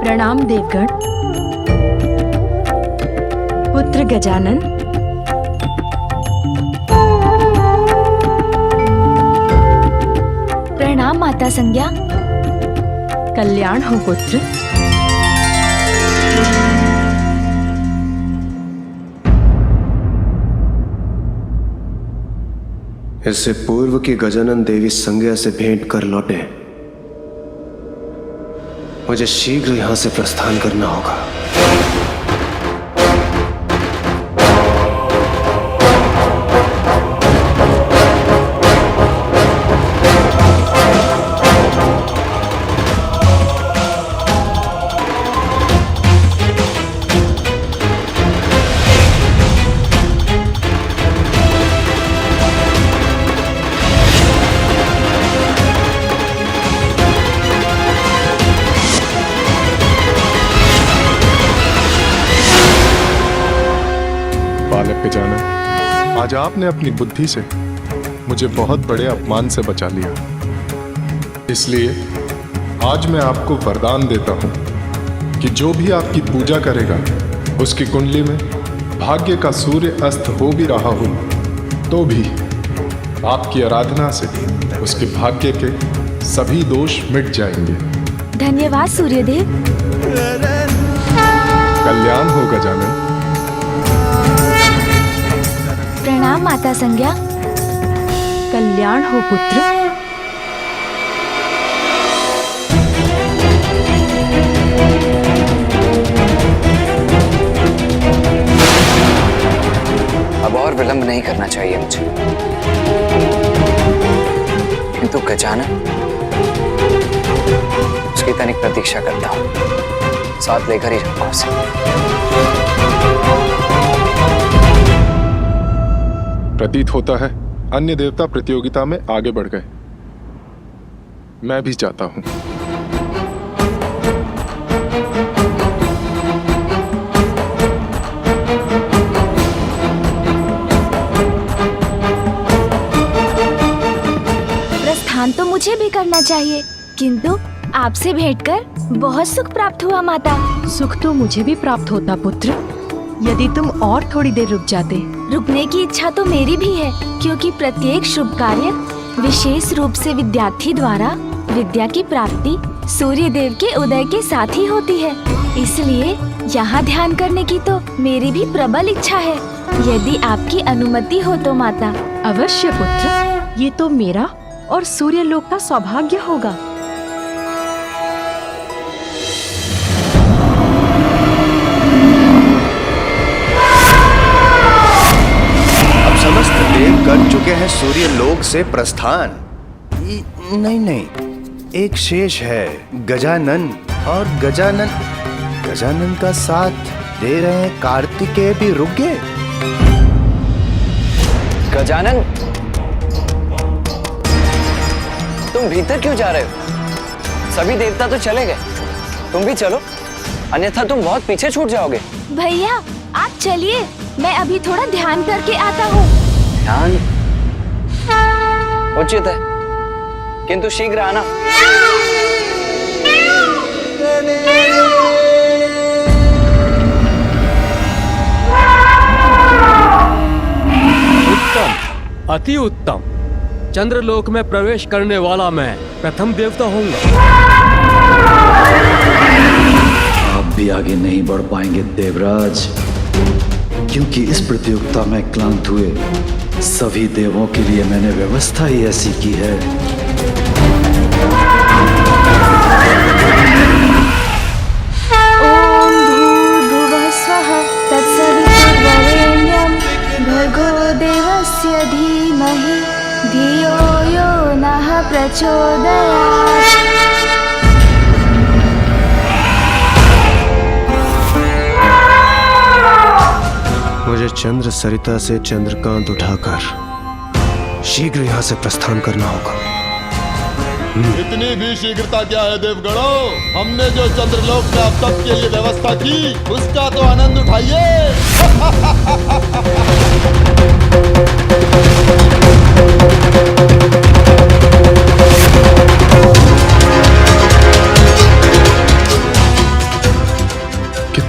प्रणाम देवगण। पुत्र गजानन, प्रणाम माता संज्ञा। कल्याण हो पुत्र। इससे पूर्व की गजानन देवी संज्ञा से भेंट कर लौटे, मुझे शीघ्र यहां से प्रस्थान करना होगा। गजानन, आज आपने अपनी बुद्धि से मुझे बहुत बड़े अपमान से बचा लिया। इसलिए आज मैं आपको वरदान देता हूं कि जो भी आपकी पूजा करेगा उसकी कुंडली में भाग्य का सूर्य अस्त हो भी रहा हो तो भी आपकी आराधना से उसके भाग्य के सभी दोष मिट जाएंगे। धन्यवाद सूर्यदेव। कल्याण हो गजानन। प्रणाम माता संज्ञा। कल्याण हो पुत्र। अब और विलंब नहीं करना चाहिए मुझे, किंतु गजानन, उसकी तनिक प्रतीक्षा करता हूं, साथ लेकर ही जाऊंगा उसे। प्रतीत होता है अन्य देवता प्रतियोगिता में आगे बढ़ गए। मैं भी चाहता हूं। प्रस्थान तो मुझे भी करना चाहिए, किंतु आपसे भेंट कर बहुत सुख प्राप्त हुआ माता। सुख तो मुझे भी प्राप्त होता पुत्र, यदि तुम और थोड़ी देर रुक जाते। रुकने की इच्छा तो मेरी भी है, क्योंकि प्रत्येक शुभ कार्य विशेष रूप से विद्यार्थी द्वारा विद्या की प्राप्ति सूर्य देव के उदय के साथ ही होती है। इसलिए यहाँ ध्यान करने की तो मेरी भी प्रबल इच्छा है, यदि आपकी अनुमति हो तो माता। अवश्य पुत्र, ये तो मेरा और सूर्य लोक का सौभाग्य होगा। समस्त देव कर चुके हैं सूर्य लोक से प्रस्थान। नहीं, एक शेष है, गजानन। और गजानन का साथ दे रहे हैं कार्तिकेय भी रुक गए। गजानन, तुम भीतर क्यों जा रहे हो? सभी देवता तो चले गए, तुम भी चलो, अन्यथा तुम बहुत पीछे छूट जाओगे। भैया आप चलिए, मैं अभी थोड़ा ध्यान करके आता हूँ। ध्यान उचित है, किंतु शीघ्र आना। उत्तम, अति उत्तम। चंद्रलोक में प्रवेश करने वाला मैं प्रथम देवता होऊंगा। आप भी आगे नहीं बढ़ पाएंगे देवराज, क्योंकि इस प्रतियोगिता में क्लांत हुए सभी देवों के लिए मैंने व्यवस्था ही ऐसी की है। ओम भूर्भुवः स्वः तत्सवितुर्वरेण्यं भर्गो देवस्य धीमहि धियो यो नः प्रचोदयात्। मुझे चंद्र सरिता से चंद्रकांत उठाकर शीघ्र यहाँ से प्रस्थान करना होगा। इतनी भी शीघ्रता क्या है देवगणों? हमने जो चंद्रलोक में अब तक के लिए व्यवस्था की उसका तो आनंद उठाइए।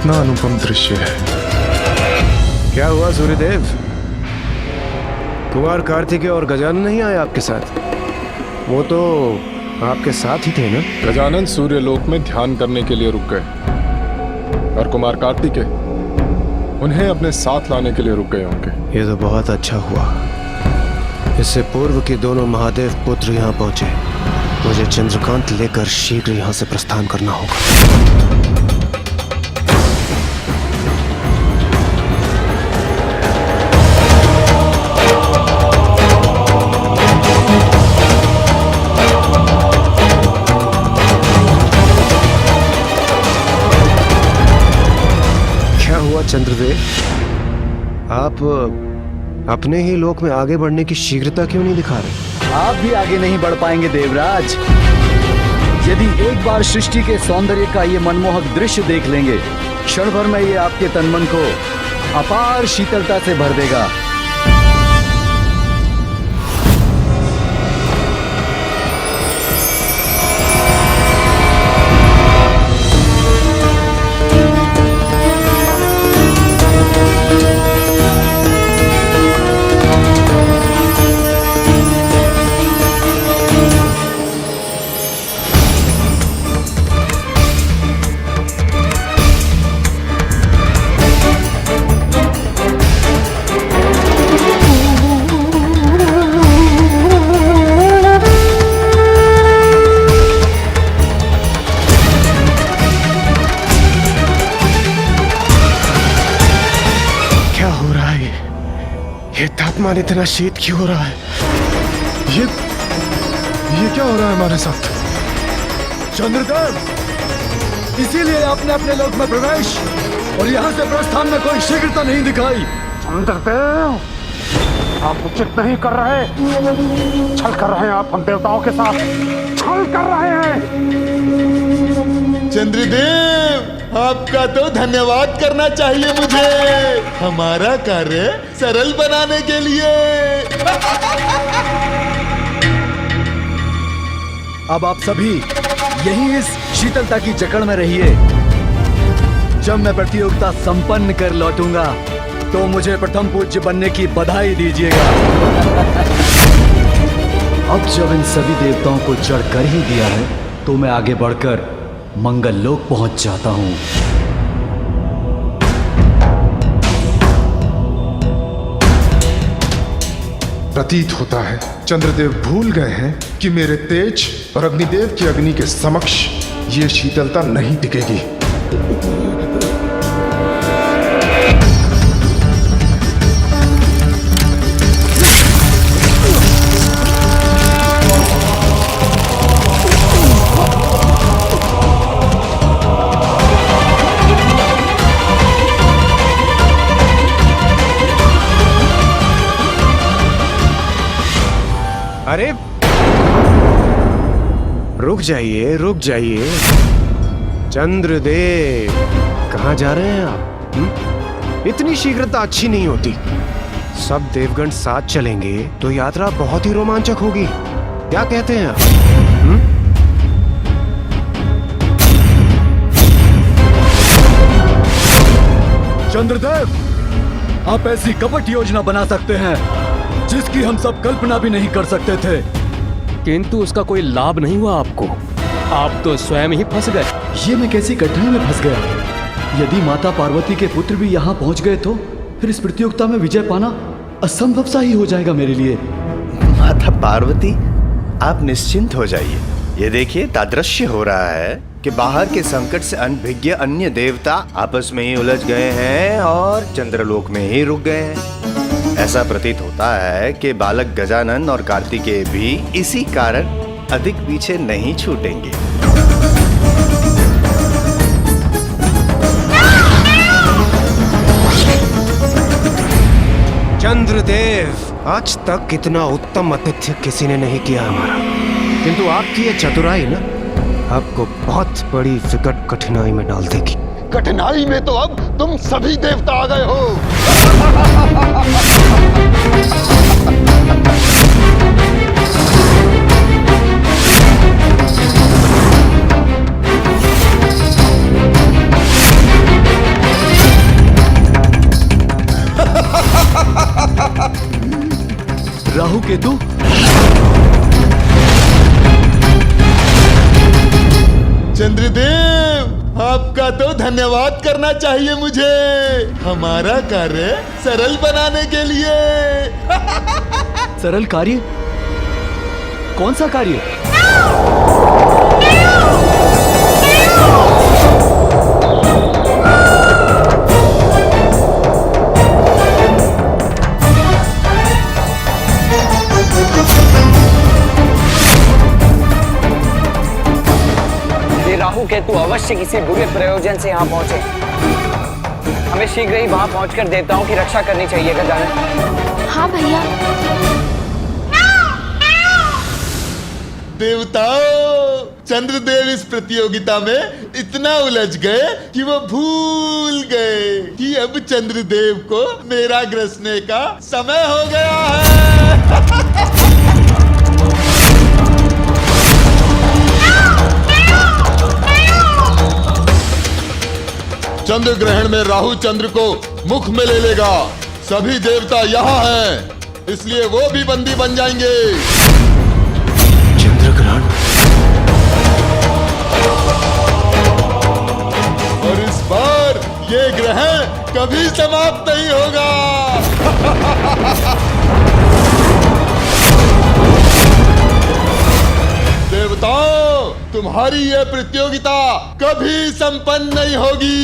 कितना अनुपम दृश्य है। क्या हुआ सूर्यदेव? कुमार कार्तिकेय और गजानन नहीं आए आपके साथ? वो तो आपके साथ ही थे ना? गजानन सूर्यलोक में ध्यान करने के लिए रुक गए और कुमार कार्तिकेय उन्हें अपने साथ लाने के लिए रुक गए होंगे। ये तो बहुत अच्छा हुआ। इससे पूर्व के दोनों महादेव पुत्र यहाँ पहुंचे। मुझे चंद्रकांत लेकर शीघ्र यहाँ से प्रस्थान करना होगा। क्या हुआ चंद्रदेव? आप अपने ही लोक में आगे बढ़ने की शीघ्रता क्यों नहीं दिखा रहे? आप भी आगे नहीं बढ़ पाएंगे देवराज। यदि एक बार सृष्टि के सौंदर्य का ये मनमोहक दृश्य देख लेंगे, क्षण भर में ये आपके तन मन को अपार शीतलता से भर देगा। ये तापमान इतना शीत क्यों हो रहा है? ये क्या हो रहा है हमारे साथ? चंद्रदेव, इसीलिए आपने अपने लोक में प्रवेश और यहाँ से प्रस्थान में कोई शीघ्रता नहीं दिखाई। चंद्रदेव, आप उचित नहीं कर रहे। छल कर रहे हैं आप हम देवताओं के साथ। छल कर रहे हैं। चंद्रदेव, आपका तो धन्यवाद करना चाहिए मुझे, हमारा कार्य सरल बनाने के लिए। अब आप सभी यहीं इस शीतलता की जकड़ में रहिए। जब मैं प्रतियोगिता संपन्न कर लौटूंगा तो मुझे प्रथम पूज्य बनने की बधाई दीजिएगा। अब जब इन सभी देवताओं को जड़ कर ही दिया है तो मैं आगे बढ़कर मंगल लोक पहुंच जाता हूं। प्रतीत होता है चंद्रदेव भूल गए हैं कि मेरे तेज और अग्निदेव की अग्नि के समक्ष ये शीतलता नहीं टिकेगी। अरे रुक जाइए, रुक जाइए। चंद्रदेव, कहाँ जा रहे हैं आप? इतनी शीघ्रता अच्छी नहीं होती। सब देवगण साथ चलेंगे तो यात्रा बहुत ही रोमांचक होगी। क्या कहते हैं आप? चंद्रदेव, आप ऐसी कपट योजना बना सकते हैं जिसकी हम सब कल्पना भी नहीं कर सकते थे। किंतु उसका कोई लाभ नहीं हुआ आपको। आप तो स्वयं ही फंस गए। ये मैं कैसी कठिनाई में फंस गया? यदि माता पार्वती के पुत्र भी यहाँ पहुँच गए तो फिर इस प्रतियोगिता में विजय पाना असंभव सा ही हो जाएगा मेरे लिए। माता पार्वती, आप निश्चिंत हो जाइए। ये देखिए, तादृश्य हो रहा है कि बाहर के संकट से अनभिज्ञ अन्य देवता आपस में ही उलझ गए हैं और चंद्रलोक में ही रुक गए हैं। ऐसा प्रतीत होता है कि बालक गजानन और कार्तिकेय भी इसी कारण अधिक पीछे नहीं छूटेंगे। चंद्रदेव, आज तक इतना उत्तम आतिथ्य किसी ने नहीं किया हमारा, किंतु आपकी ये चतुराई ना आपको बहुत बड़ी विकट कठिनाई में डाल देगी। कठिनाई में तो अब तुम सभी देवता आ गए हो। केतु। चंद्रदेव, आपका तो धन्यवाद करना चाहिए मुझे, हमारा कार्य सरल बनाने के लिए। सरल कार्य? कौन सा कार्य? ये राहु केतु अवश्य किसी बुरे प्रयोजन से यहाँ पहुंचे। हमें शीघ्र ही वहां पहुंचकर देवताओं की रक्षा करनी चाहिए गजानन। हाँ भैया। देवताओं, चंद्रदेव इस प्रतियोगिता में इतना उलझ गए कि वो भूल गए कि अब चंद्रदेव को मेरा ग्रसने का समय हो गया है। चंद्र ग्रहण में राहु चंद्र को मुख में ले लेगा। सभी देवता यहाँ हैं, इसलिए वो भी बंदी बन जाएंगे। चंद्र ग्रहण। और इस बार ये ग्रहण कभी समाप्त नहीं होगा। देवताओं, तुम्हारी ये प्रतियोगिता कभी संपन्न नहीं होगी।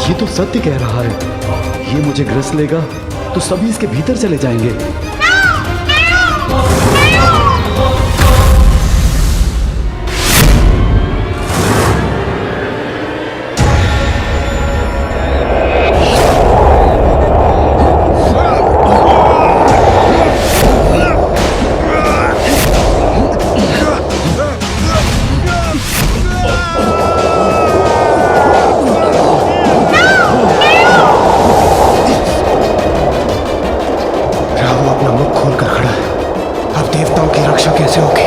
ये तो सत्य कह रहा है। ये मुझे ग्रस लेगा तो सभी इसके भीतर चले जाएंगे। कैसे होगी?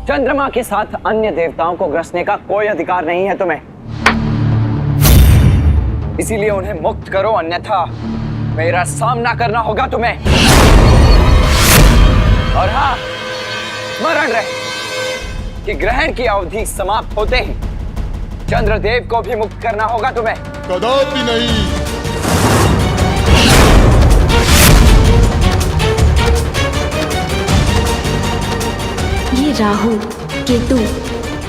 चंद्रमा के साथ अन्य देवताओं को ग्रसने का कोई अधिकार नहीं है तुम्हें, इसीलिए उन्हें मुक्त करो, अन्यथा मेरा सामना करना होगा तुम्हें। और हाँ, स्मरण रहे कि ग्रहण की अवधि समाप्त होते ही चंद्रदेव को भी मुक्त करना होगा तुम्हें। कदापि नहीं। ये राहु केतु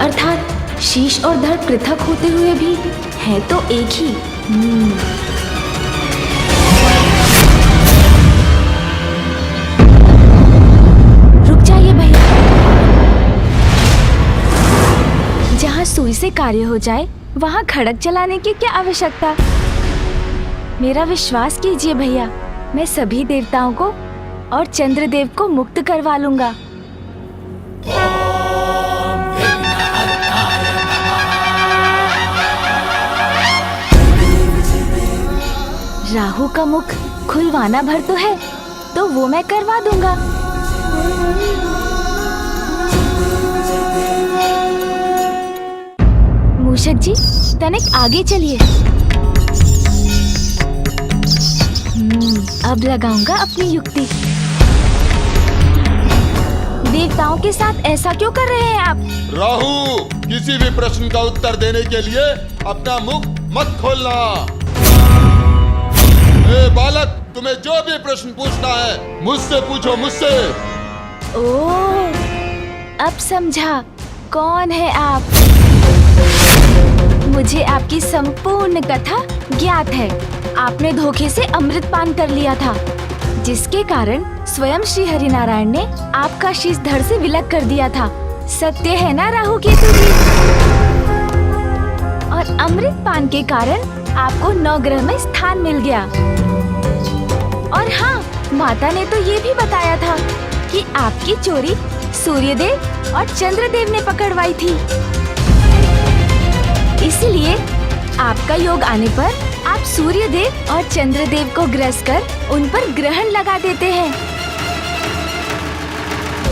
अर्थात शीश और धड़ पृथक होते हुए भी है तो एक ही। रुक जाइए भैया, जहाँ सुई से कार्य हो जाए वहाँ खड़क चलाने की क्या आवश्यकता। मेरा विश्वास कीजिए भैया, मैं सभी देवताओं को और चंद्रदेव को मुक्त करवा लूंगा। राहु का मुख खुलवाना भर तो है, तो वो मैं करवा दूंगा। मूषक जी, तनिक आगे चलिए। अब लगाऊंगा अपनी युक्ति। देवताओं के साथ ऐसा क्यों कर रहे हैं आप? राहु, किसी भी प्रश्न का उत्तर देने के लिए अपना मुख मत खोलना। ए बालक, तुम्हें जो भी प्रश्न पूछना है मुझसे पूछो, मुझसे। ओह, अब समझा कौन है आप। मुझे आपकी संपूर्ण कथा ज्ञात है। आपने धोखे से अमृत पान कर लिया था, जिसके कारण स्वयं श्री हरिनारायण ने आपका शीश धड़ से विलग कर दिया था। सत्य है ना राहु केतु जी? और अमृत पान के कारण आपको नवग्रह में स्थान मिल गया। और हाँ, माता ने तो ये भी बताया था कि आपकी चोरी सूर्यदेव और चंद्रदेव ने पकड़वाई थी। इसलिए आपका योग आने पर आप सूर्यदेव और चंद्रदेव को ग्रस कर उन पर ग्रहण लगा देते हैं।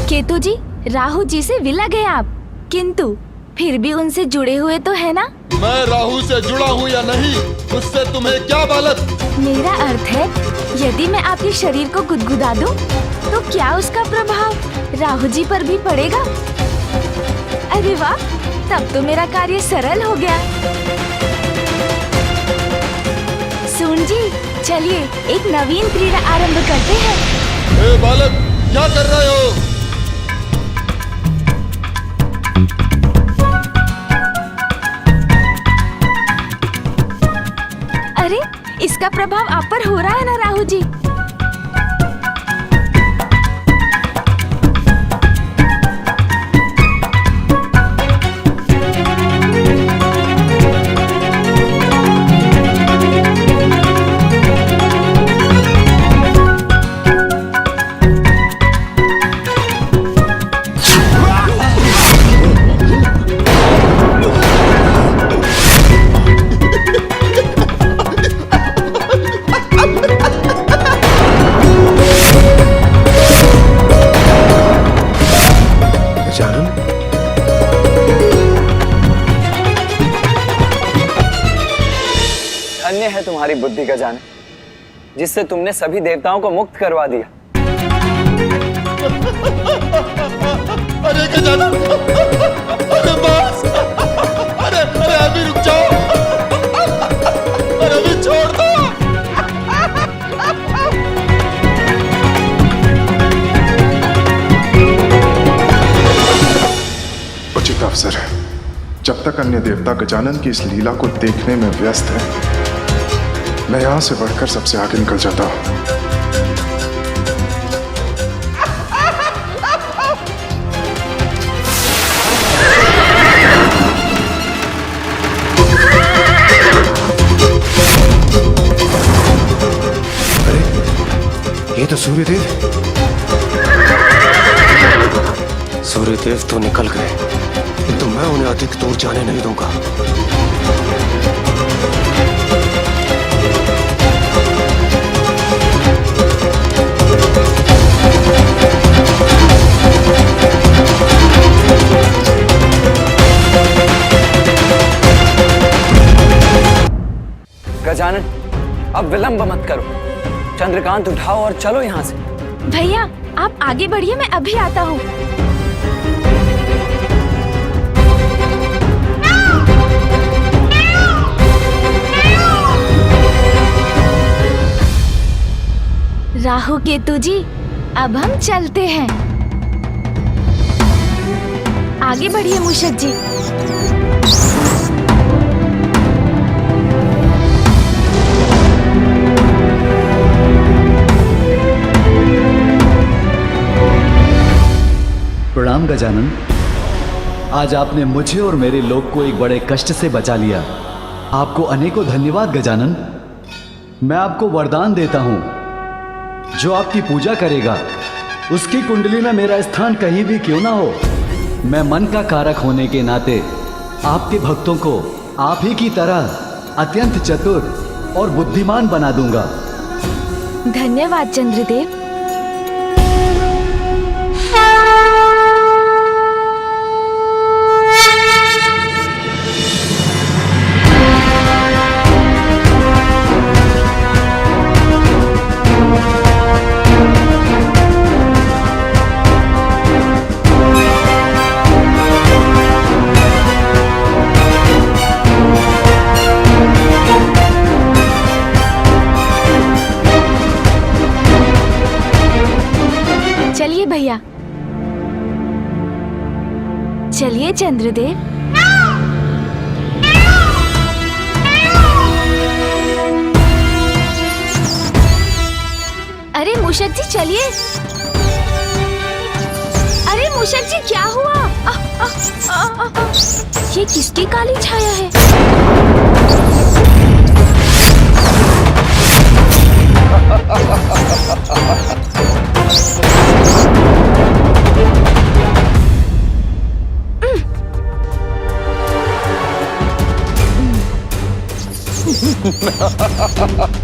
केतु जी, राहु जी से विलग हैं आप, किंतु फिर भी उनसे जुड़े हुए तो है ना? मैं राहु से जुड़ा हूँ या नहीं, उससे तुम्हें क्या बालक? मेरा अर्थ है, यदि मैं आपके शरीर को गुदगुदा दूं, तो क्या उसका प्रभाव राहु जी पर भी पड़ेगा? अरे वाह, तब तो मेरा कार्य सरल हो गया। सुन जी, चलिए एक नवीन क्रीड़ा आरंभ करते हैं। ए बालक, क्या कर रहे हो? अरे, इसका प्रभाव आप पर हो रहा है ना राहु जी? धन्य है तुम्हारी बुद्धि गजानन, जिससे तुमने सभी देवताओं को मुक्त करवा दिया। अरे गजानन, अरे बस, अरे अभी रुक जाओ, अरे अभी छोड़ दो। उचित अवसर है। जब तक अन्य देवता गजानन की इस लीला को देखने में व्यस्त है, मैं यहां से बढ़कर सबसे आगे निकल जाता हूं। अरे, ये तो सूर्यदेव। सूर्यदेव तो निकल गए, किंतु मैं उन्हें अधिक दूर जाने नहीं दूंगा। गजानन, अब विलंब मत करो। चंद्रकांत उठाओ और चलो यहाँ से। भैया, आप आगे बढ़िए, मैं अभी आता हूँ। राहु केतु जी, अब हम चलते हैं। आगे बढ़िए मूषक जी। प्रणाम गजानन। आज आपने मुझे और मेरे लोग को एक बड़े कष्ट से बचा लिया। आपको अनेकों धन्यवाद गजानन। मैं आपको वरदान देता हूं, जो आपकी पूजा करेगा उसकी कुंडली में मेरा स्थान कहीं भी क्यों ना हो, मैं मन का कारक होने के नाते आपके भक्तों को आप ही की तरह अत्यंत चतुर और बुद्धिमान बना दूंगा। धन्यवाद चंद्रदेव। चलिए भैया, चलिए चंद्रदेव। अरे मूषक जी चलिए। अरे मूषक जी क्या हुआ? ये किसकी काली छाया है?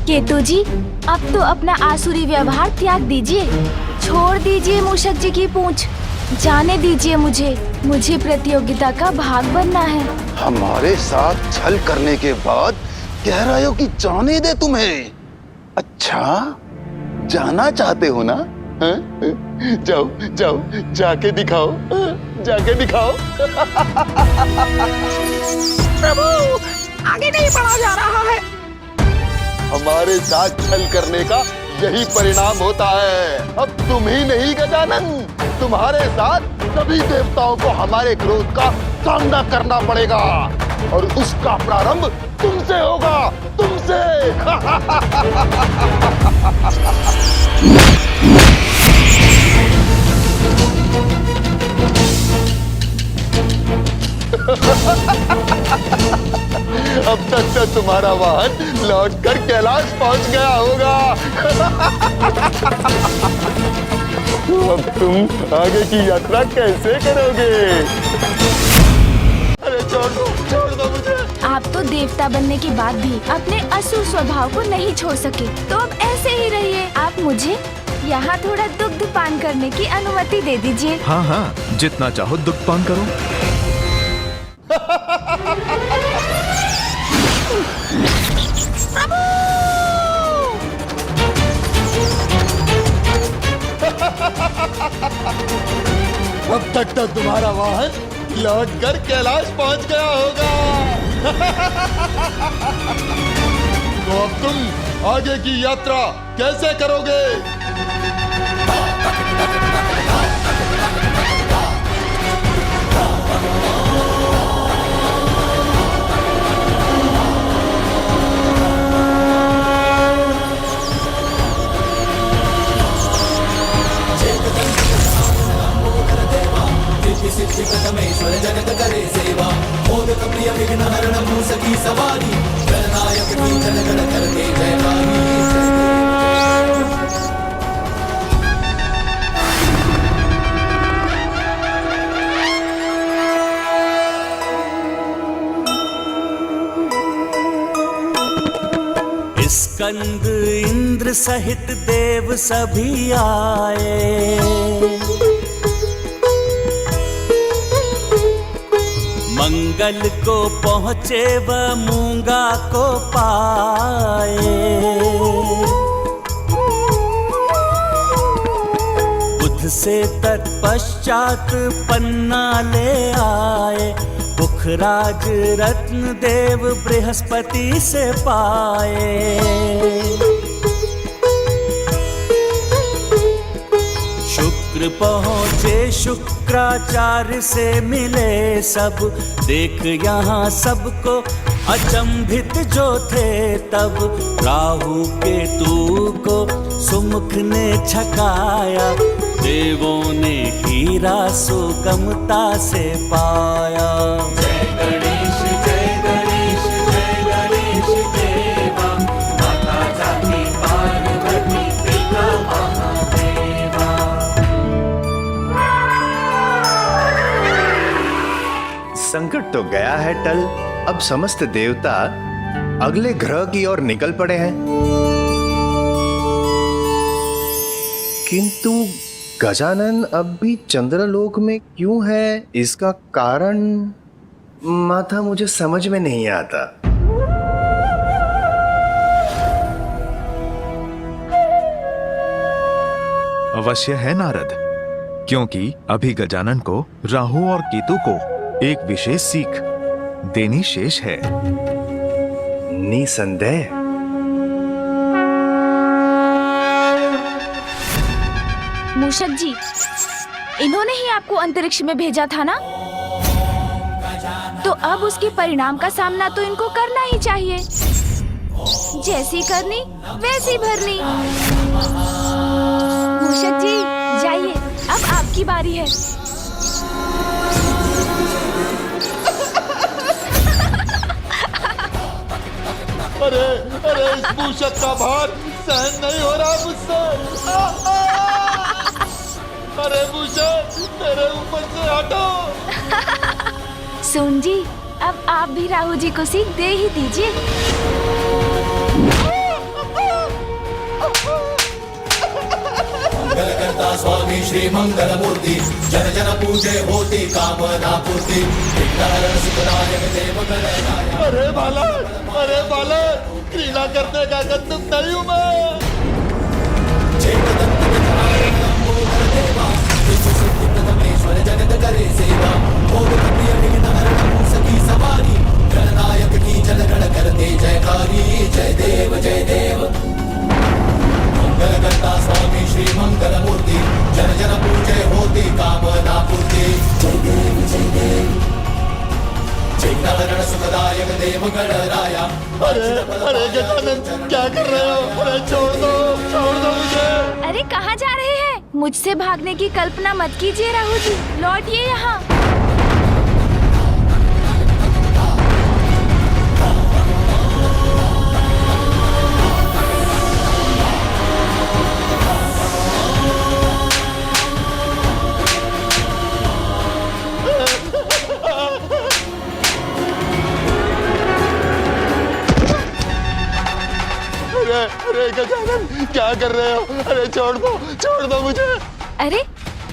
केतु जी, अब तो अपना आसुरी व्यवहार त्याग दीजिए। छोड़ दीजिए मूषक जी की पूंछ। जाने दीजिए मुझे प्रतियोगिता का भाग बनना है। हमारे साथ छल करने के बाद कह रहे हो कि जाने दे तुम्हें? अच्छा, जाना चाहते हो ना? जाओ जाओ, जाके दिखाओ, जाके दिखाओ। प्रभु, आगे नहीं बढ़ा जा रहा है। हमारे साथ छल करने का यही परिणाम होता है। अब तुम ही नहीं गजानन, तुम्हारे साथ सभी देवताओं को हमारे क्रोध का सामना करना पड़ेगा और उसका प्रारंभ तुमसे होगा, तुमसे। अब तक तो तुम्हारा वाहन लौटकर कैलाश पहुंच गया होगा। तो अब तुम आगे की यात्रा कैसे करोगे? अरे छोड़ दो मुझे। आप तो देवता बनने के बाद भी अपने असुर स्वभाव को नहीं छोड़ सके, तो अब ऐसे ही रहिए। आप मुझे यहाँ थोड़ा दुग्ध पान करने की अनुमति दे दीजिए। हाँ हाँ, जितना चाहो दुग्ध पान करो। अब तक तो तुम्हारा वाहन लौटकर कैलाश पहुंच गया होगा। तो अब तुम आगे की यात्रा कैसे करोगे? जगत करे सेवा, मोदक प्रिय विघ्न हरण मूसकी सवारी, गणनायक की जन गण करके जयकारी। स्कंद इंद्र सहित देव सभी आए, मंगल को पहुँचे व मूंगा को पाए। बुध से तत्पश्चात पन्ना ले आए, पुखराज रत्न देव बृहस्पति से पाए। शुक्र पहुँचे शुक्राचार्य से मिले सब, देख यहाँ सबको अचंभित जो थे तब। राहु केतु को सुमुख ने छकाया, देवों ने हीरा सुगमता से पाया। जय गणेश जय गणेश जय गणेश देवा, माता जाति पार्वती पिता महादेवा। संकट तो गया है टल। अब समस्त देवता अगले ग्रह की ओर निकल पड़े हैं, किंतु गजानन अब भी चंद्रलोक में क्यों है, इसका कारण माता मुझे समझ में नहीं आता। अवश्य है नारद, क्योंकि अभी गजानन को राहु और केतु को एक विशेष सीख देनी शेष है। निसंदेह। मूषक जी, इन्होंने ही आपको अंतरिक्ष में भेजा था ना? तो अब उसके परिणाम का सामना तो इनको करना ही चाहिए। जैसी करनी वैसी भरनी। मूषक जी जाइए, अब आपकी बारी है। अरे अरे इस मूषक का भार सहन नहीं हो रहा मुझसे। अरे मूषक मेरे ऊपर से हटो। सोन जी, अब आप भी राहु जी को सीख दे ही दीजिए। मंगल करता स्वामी श्री मंगल मूर्ति, जन जन पूजे होती कामना पूर्ति। विघ्नहरण सुखदायक देव गणनायक। अरे बालक, क्रीड़ा करने का गंतुक नहीं हूँ मैं। देवा जगत करे सेवा, भोग प्रिय विघ्नहरण मूसकी सवारी। गणनायक की जन गण करते जयकारी, जय देव जय देव। मंगल करता स्वामी श्री मंगल मूर्ति, जन जन पूजे होती कामना पूर्ति। जय देव जय देव। विघ्नहरण सुखदायक देव गणराया। अरे गजानन क्या कर रहे हो? अरे छोड़ दो मुझे। अरे कहाँ जा रहे हैं? मुझसे भागने की कल्पना मत कीजिए राहु जी, लौटिए यहाँ। अरे गजानन क्या कर रहे हो? अरे छोड़ दो मुझे। अरे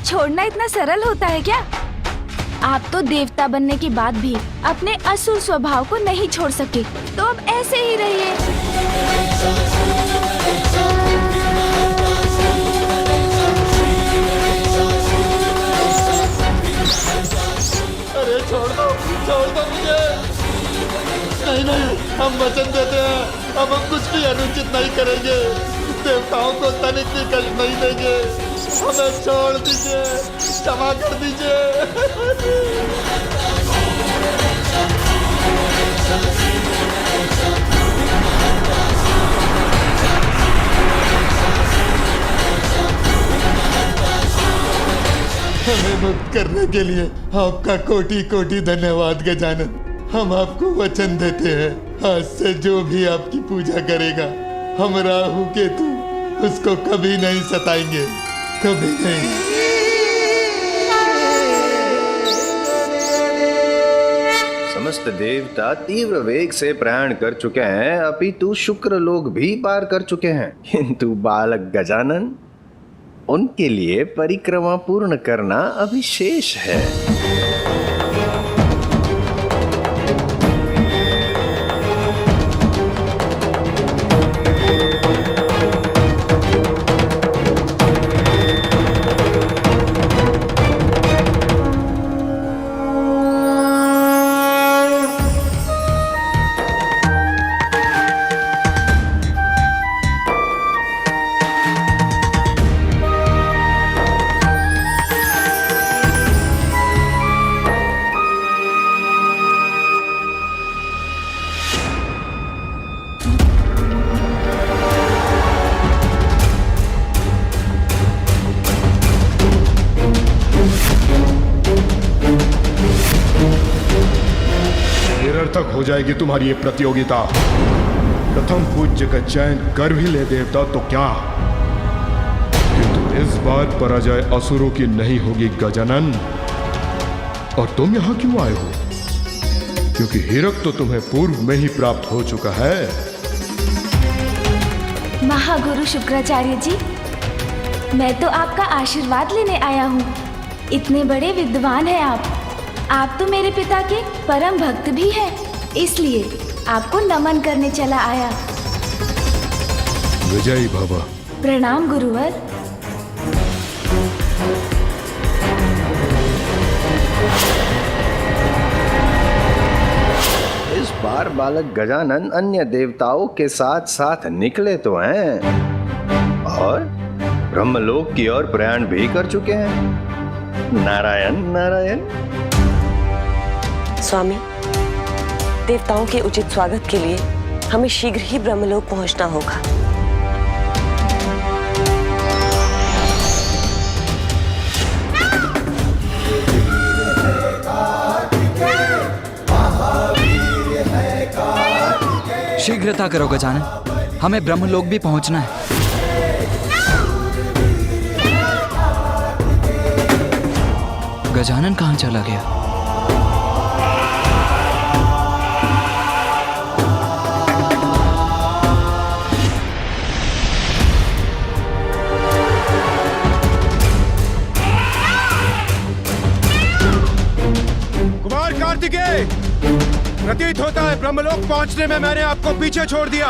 छोड़ना इतना सरल होता है क्या? आप तो देवता बनने के बाद भी अपने असुर स्वभाव को नहीं छोड़ सके, तो अब ऐसे ही रहिए। अरे छोड़ दो मुझे। नहीं, हम वचन देते हैं, अब हम कुछ भी अनुचित नहीं करेंगे। देवताओं को तनिक भी कष्ट नहीं देंगे। हमें छोड़ दीजिए, क्षमा कर दीजिए। हमें मुक्त करने के लिए आपका कोटि कोटि धन्यवाद गजानन। हम आपको वचन देते हैं, आज से जो भी आपकी पूजा करेगा, हम राहु केतु उसको कभी नहीं सताएंगे, कभी नहीं। समस्त देवता तीव्र वेग से प्रयाण कर चुके हैं, अपितु शुक्र लोग भी पार कर चुके हैं, किंतु बालक गजानन, उनके लिए परिक्रमा पूर्ण करना अभी शेष है। निरर्थक हो जाएगी तुम्हारी ये प्रतियोगिता। प्रथम पूज्य का चयन कर भी ले देवता तो क्या, किंतु इस बार पराजय असुरों की नहीं होगी गजानन। और तुम यहाँ क्यों आए हो? क्योंकि हीरक तो तुम्हें पूर्व में ही प्राप्त हो चुका है। महागुरु शुक्राचार्य जी, मैं तो आपका आशीर्वाद लेने आया हूँ। इतने बड़े विद्वान हैं आप तो मेरे पिता के परम भक्त भी हैं, इसलिए आपको नमन करने चला आया। विजयी भव। प्रणाम गुरुवर। इस बार बालक गजानन अन्य देवताओं के साथ साथ निकले तो हैं और ब्रह्मलोक की ओर प्रयाण भी कर चुके हैं। नारायण नारायण। स्वामी, देवताओं के उचित स्वागत के लिए हमें शीघ्र ही ब्रह्मलोक पहुंचना होगा। शीघ्रता करो गजानन, हमें ब्रह्मलोक भी पहुंचना है। गजानन कहाँ चला गया? कुमार कार्तिकेय, प्रतीत होता है ब्रह्मलोक पहुंचने में मैंने आपको पीछे छोड़ दिया।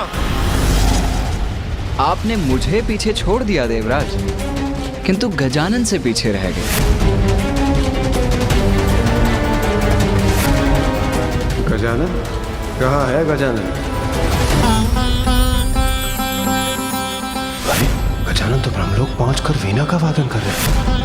आपने मुझे पीछे छोड़ दिया देवराज, किंतु गजानन से पीछे रह गए। गजानन कहाँ है? गजानन, अरे गजानन तो ब्रह्मलोक पहुंचकर वीणा का वादन कर रहे हैं।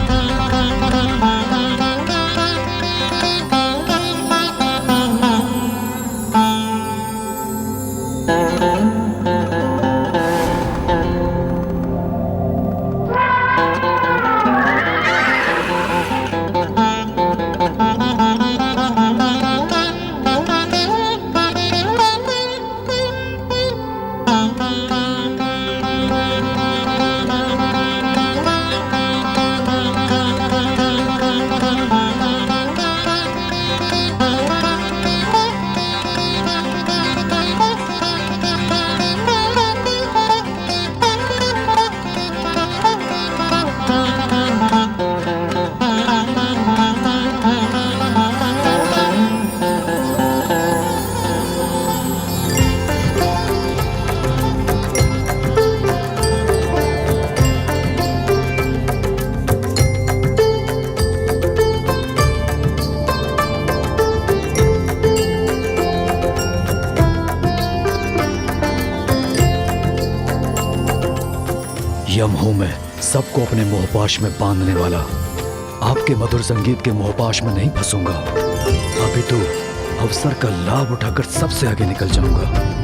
यम हूं मैं, सबको अपने मोहपाश में बांधने वाला। आपके मधुर संगीत के मोहपाश में नहीं फंसूंगा। अभी तो अवसर का लाभ उठाकर सबसे आगे निकल जाऊंगा।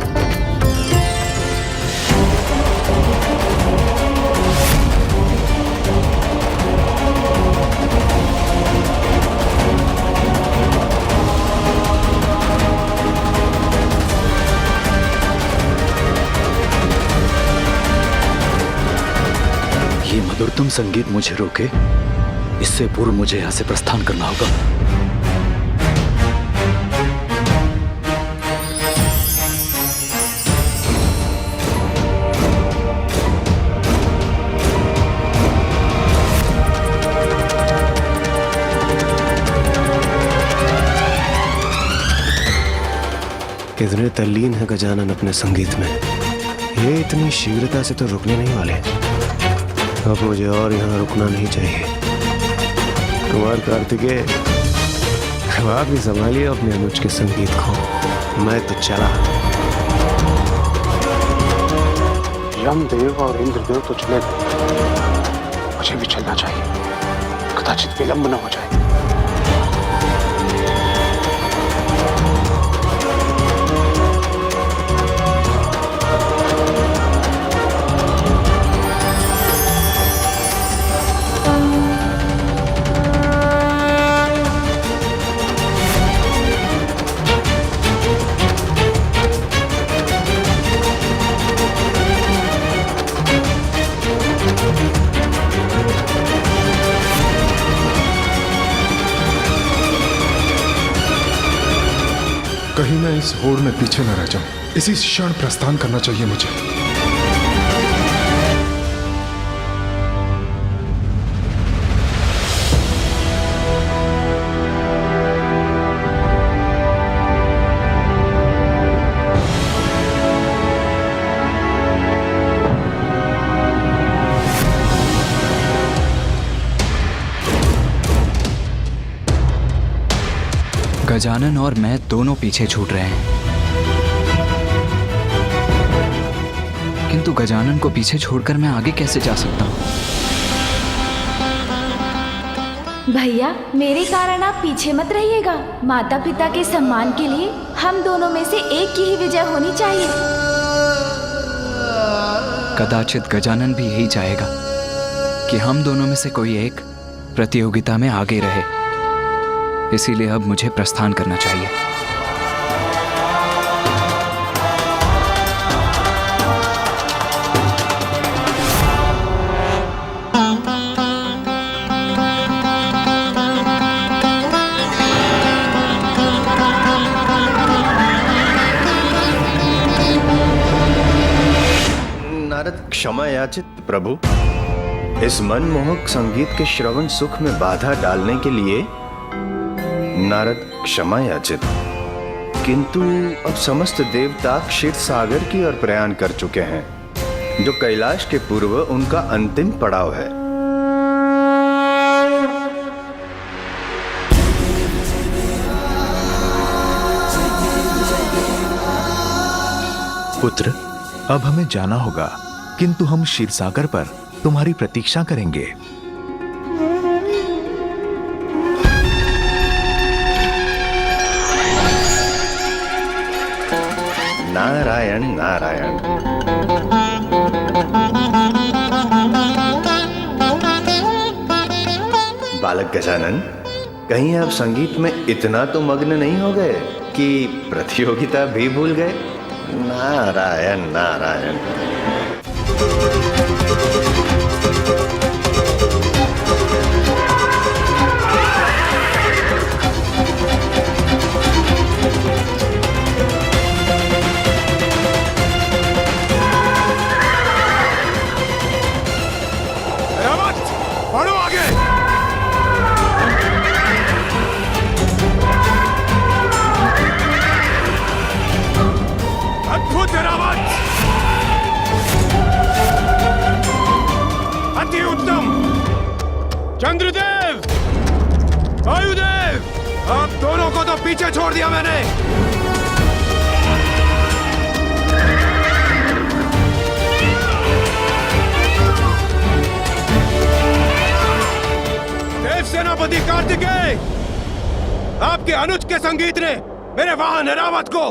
ये मधुरतम संगीत मुझे रोके, इससे पूर्व मुझे यहां से प्रस्थान करना होगा। कितने तल्लीन है गजानन अपने संगीत में। ये इतनी शीघ्रता से तो रुकने नहीं वाले। अब मुझे और यहाँ रुकना नहीं चाहिए। कुमार कार्तिकेय, अब आप ही संभालिए अपने अनुज के संगीत को। मैं तो चला। यमदेव और इंद्रदेव तो चले, मुझे भी चलना चाहिए, कदाचित विलंब न हो जाए। कहीं मैं इस होड़ में पीछे न रह जाऊं। इसी क्षण प्रस्थान करना चाहिए मुझे। गजानन और मैं दोनों पीछे छूट रहे हैं, किंतु गजानन को पीछे छोड़कर मैं आगे कैसे जा सकता हूँ? भैया, मेरे कारण आप पीछे मत रहिएगा। माता पिता के सम्मान के लिए हम दोनों में से एक की ही विजय होनी चाहिए। कदाचित गजानन भी यही चाहेगा कि हम दोनों में से कोई एक प्रतियोगिता में आगे रहे। इसीलिए अब मुझे प्रस्थान करना चाहिए। नारद क्षमा याचित प्रभु। इस मनमोहक संगीत के श्रवण सुख में बाधा डालने के लिए नारद क्षमा याचित। किंतु अब समस्त देवता क्षीर सागर की ओर प्रयाण कर चुके हैं, जो कैलाश के पूर्व उनका अंतिम पड़ाव है। पुत्र, अब हमें जाना होगा, किंतु हम क्षीरसागर पर तुम्हारी प्रतीक्षा करेंगे। नारायण नारायण। बालक गजानन, कहीं आप संगीत में इतना तो मग्न नहीं हो गए कि प्रतियोगिता भी भूल गए? नारायण नारायण। बढ़ो आगे। अद्भुत रावत, अति उत्तम। चंद्रदेव, वायुदेव, आप दोनों को तो पीछे छोड़ दिया मैंने। सेनापति कार्तिकेय, आपके अनुज के संगीत ने मेरे वाहन ऐरावत को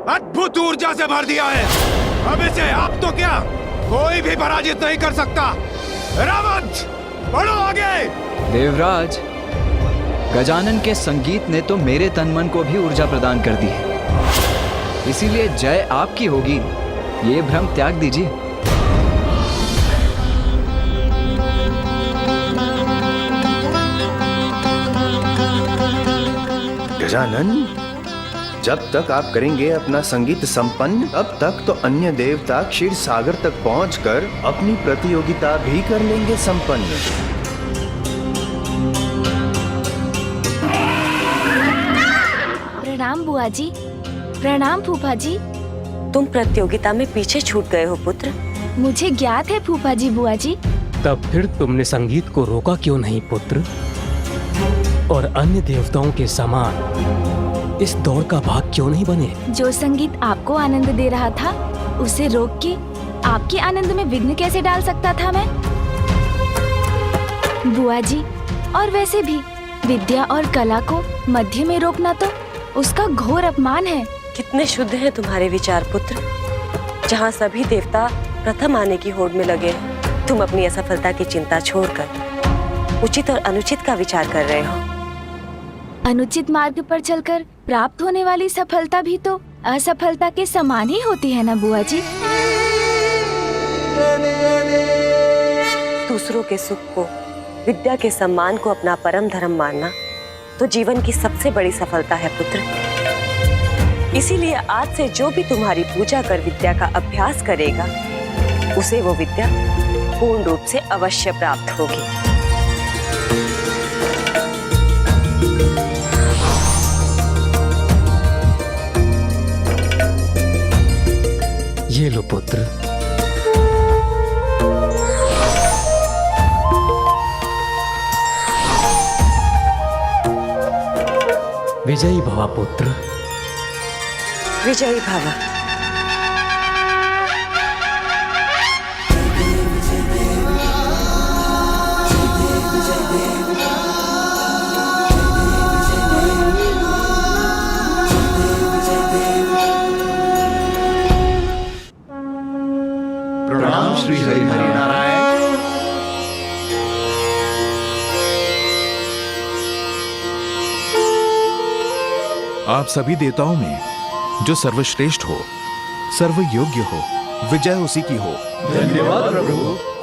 अद्भुत ऊर्जा से भर दिया है। अब इसे आप तो क्या, कोई भी पराजित नहीं कर सकता। ऐरावत, बढ़ो आगे। देवराज, गजानन के संगीत ने तो मेरे तन मन को भी ऊर्जा प्रदान कर दी है, इसीलिए जय आपकी होगी, ये भ्रम त्याग दीजिए। गजानन, जब तक आप करेंगे अपना संगीत संपन्न, तब तक तो अन्य देवता क्षीर सागर तक पहुंचकर अपनी प्रतियोगिता भी कर लेंगे संपन्न। प्रणाम बुआ जी। प्रणाम फूफा जी। तुम प्रतियोगिता में पीछे छूट गए हो पुत्र। मुझे ज्ञात है फूफा जी बुआ जी। तब फिर तुमने संगीत को रोका क्यों नहीं पुत्र? और अन्य देवताओं के समान इस दौड़ का भाग क्यों नहीं बने? जो संगीत आपको आनंद दे रहा था, उसे रोक के आपके आनंद में विघ्न कैसे डाल सकता था मैं? बुआ जी, और वैसे भी विद्या और कला को मध्य में रोकना तो उसका घोर अपमान है। कितने शुद्ध हैं तुम्हारे विचार पुत्र। जहाँ सभी देवता प्रथम आने की होड़ में लगे हैं, तुम अपनी असफलता की चिंता छोड़कर उचित और अनुचित का विचार कर रहे हो। अनुचित मार्ग पर चलकर प्राप्त होने वाली सफलता भी तो असफलता के समान ही होती है ना बुआ जी। दूसरों के सुख को, विद्या के सम्मान को अपना परम धर्म मानना तो जीवन की सबसे बड़ी सफलता है पुत्र। इसीलिए आज से जो भी तुम्हारी पूजा कर विद्या का अभ्यास करेगा, उसे वो विद्या पूर्ण रूप से अवश्य प्राप्त होगी। ये लो पुत्र। विजयी भवा पुत्र। विजयी भवा। प्रणाम श्री हरि नारायण। आप सभी देवताओं में जो सर्वश्रेष्ठ हो, सर्वयोग्य हो, विजय उसी की हो। धन्यवाद प्रभु।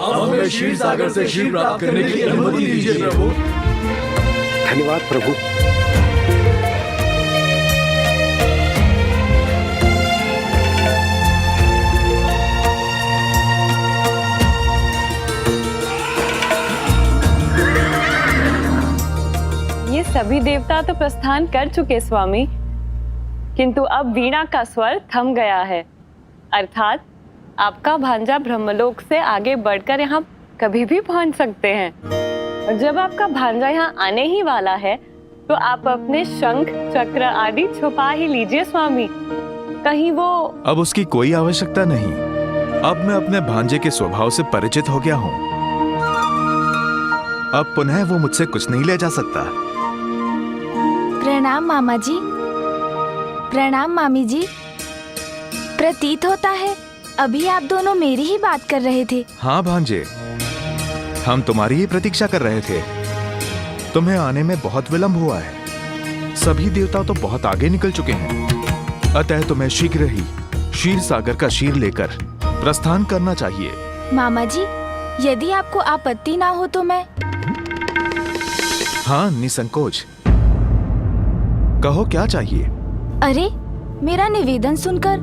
अब हमें क्षीर सागर से क्षीर प्राप्त करने की अनुमति दीजिए प्रभु। धन्यवाद प्रभु। सभी देवता तो प्रस्थान कर चुके स्वामी, किंतु अब वीणा का स्वर थम गया है। अर्थात आपका भांजा ब्रह्मलोक से आगे बढ़कर यहाँ कभी भी पहुँच सकते हैं। और जब आपका भांजा यहाँ आने ही वाला है तो आप अपने शंख चक्र आदि छुपा ही लीजिए स्वामी, कहीं वो। अब उसकी कोई आवश्यकता नहीं। अब मैं अपने भांजे के स्वभाव से परिचित हो गया हूँ। अब पुनः वो मुझसे कुछ नहीं ले जा सकता। प्रणाम मामा जी। प्रणाम मामी जी। प्रतीत होता है अभी आप दोनों मेरी ही बात कर रहे थे। हाँ भांजे, हम तुम्हारी ही प्रतीक्षा कर रहे थे। तुम्हें आने में बहुत विलंब हुआ है। सभी देवता तो बहुत आगे निकल चुके हैं, अतः तुम्हें शीघ्र ही क्षीर सागर का क्षीर लेकर प्रस्थान करना चाहिए। मामा जी, यदि आपको आपत्ति ना हो तो मैं। हाँ, निसंकोच कहो, क्या चाहिए? अरे, मेरा निवेदन सुनकर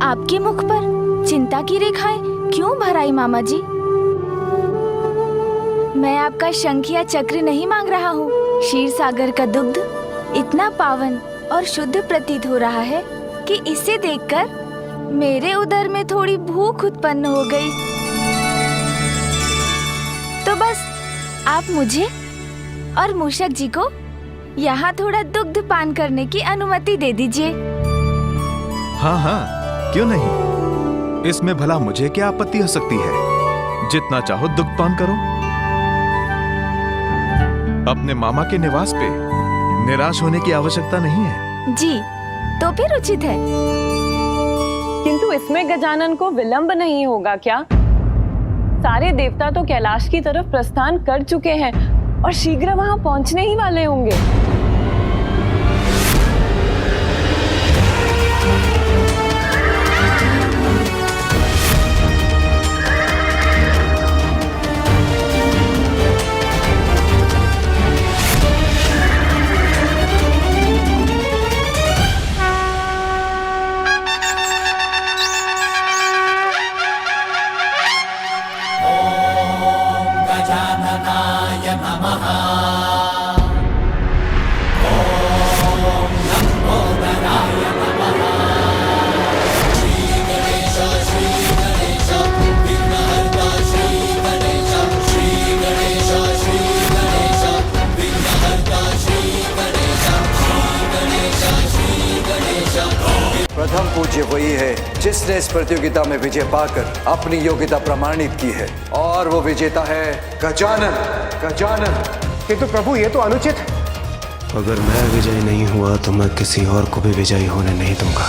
आपके मुख पर चिंता की रेखाएं क्यों भर आई मामा जी? मैं आपका शंख या चक्र नहीं मांग रहा हूँ। क्षीर सागर का दुग्ध इतना पावन और शुद्ध प्रतीत हो रहा है कि इसे देखकर मेरे उदर में थोड़ी भूख उत्पन्न हो गई। तो बस आप मुझे और मूषक जी को यहाँ थोड़ा दुग्ध पान करने की अनुमति दे दीजिए। हाँ हाँ, क्यों नहीं। इसमें भला मुझे क्या आपत्ति हो सकती है। जितना चाहो दुग्ध पान करो। अपने मामा के निवास पे निराश होने की आवश्यकता नहीं है। जी, तो फिर उचित है। किंतु इसमें गजानन को विलंब नहीं होगा क्या? सारे देवता तो कैलाश की तरफ प्रस्थान कर चुके हैं और शीघ्र वहां पहुंचने ही वाले होंगे। प्रथम पूज्य वही है जिसने इस प्रतियोगिता में विजय पाकर अपनी योग्यता प्रमाणित की है, और वो विजेता है गजानन। गजानन। किंतु प्रभु, ये तो अनुचित। अगर मैं विजयी नहीं हुआ तो मैं किसी और को भी विजयी होने नहीं दूंगा।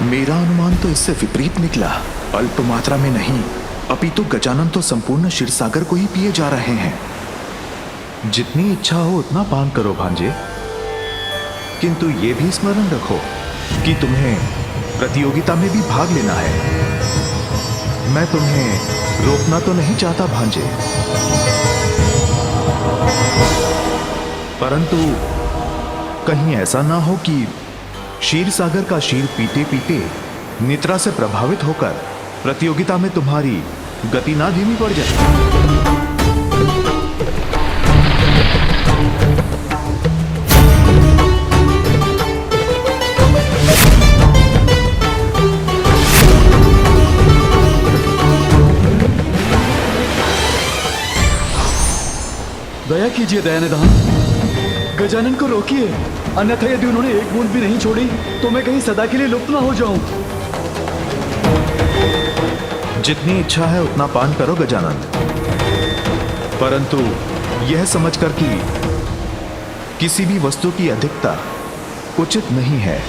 मेरा अनुमान तो इससे विपरीत निकला। अल्प मात्रा में नहीं, अपितु गजानन तो संपूर्ण क्षीरसागर को ही पिए जा रहे हैं। जितनी इच्छा हो उतना पान करो भांजे, किंतु ये भी स्मरण रखो कि तुम्हें प्रतियोगिता में भी भाग लेना है। मैं तुम्हें रोकना तो नहीं चाहता भांजे, परंतु कहीं ऐसा ना हो कि क्षीर सागर का क्षीर पीते पीते निद्रा से प्रभावित होकर प्रतियोगिता में तुम्हारी गति ना धीमी पड़ जाए। दया कीजिए दयानिधान, गजानन को रोकिए, अन्यथा यदि उन्होंने एक बूंद भी नहीं छोड़ी तो मैं कहीं सदा के लिए लुप्त ना हो जाऊं। जितनी इच्छा है उतना पान करो गजानन, परंतु यह समझकर कि किसी भी वस्तु की अधिकता उचित नहीं है।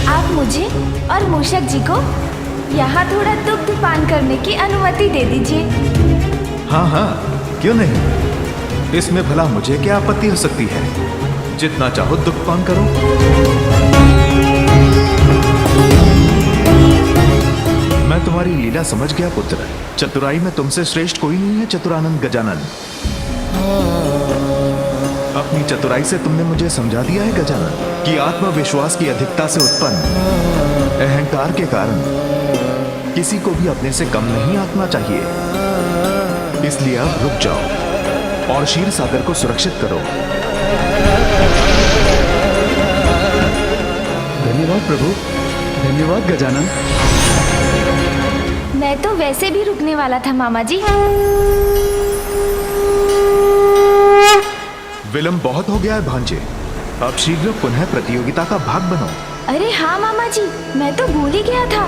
आप मुझे और मूषक जी को यहाँ थोड़ा दुग्ध पान करने की अनुमति दे दीजिए। हाँ हाँ, क्यों नहीं। इसमें भला मुझे क्या आपत्ति हो सकती है। जितना चाहो दुख पान करो। मैं तुम्हारी लीला समझ गया पुत्र। चतुराई में तुमसे श्रेष्ठ कोई नहीं है चतुरानंद गजानन। अपनी चतुराई से तुमने मुझे समझा दिया है गजानन कि आत्मविश्वास की अधिकता से उत्पन्न अहंकार के कारण किसी को भी अपने से कम नहीं आंकना चाहिए। इसलिए अब रुक जाओ और क्षीर सागर को सुरक्षित करो। धन्यवाद प्रभु, धन्यवाद गजानन। मैं तो वैसे भी रुकने वाला था मामा जी। विलंब बहुत हो गया है भांजे। अब शीघ्र पुनः प्रतियोगिता का भाग बनो। अरे हाँ मामा जी, मैं तो भूल ही गया था।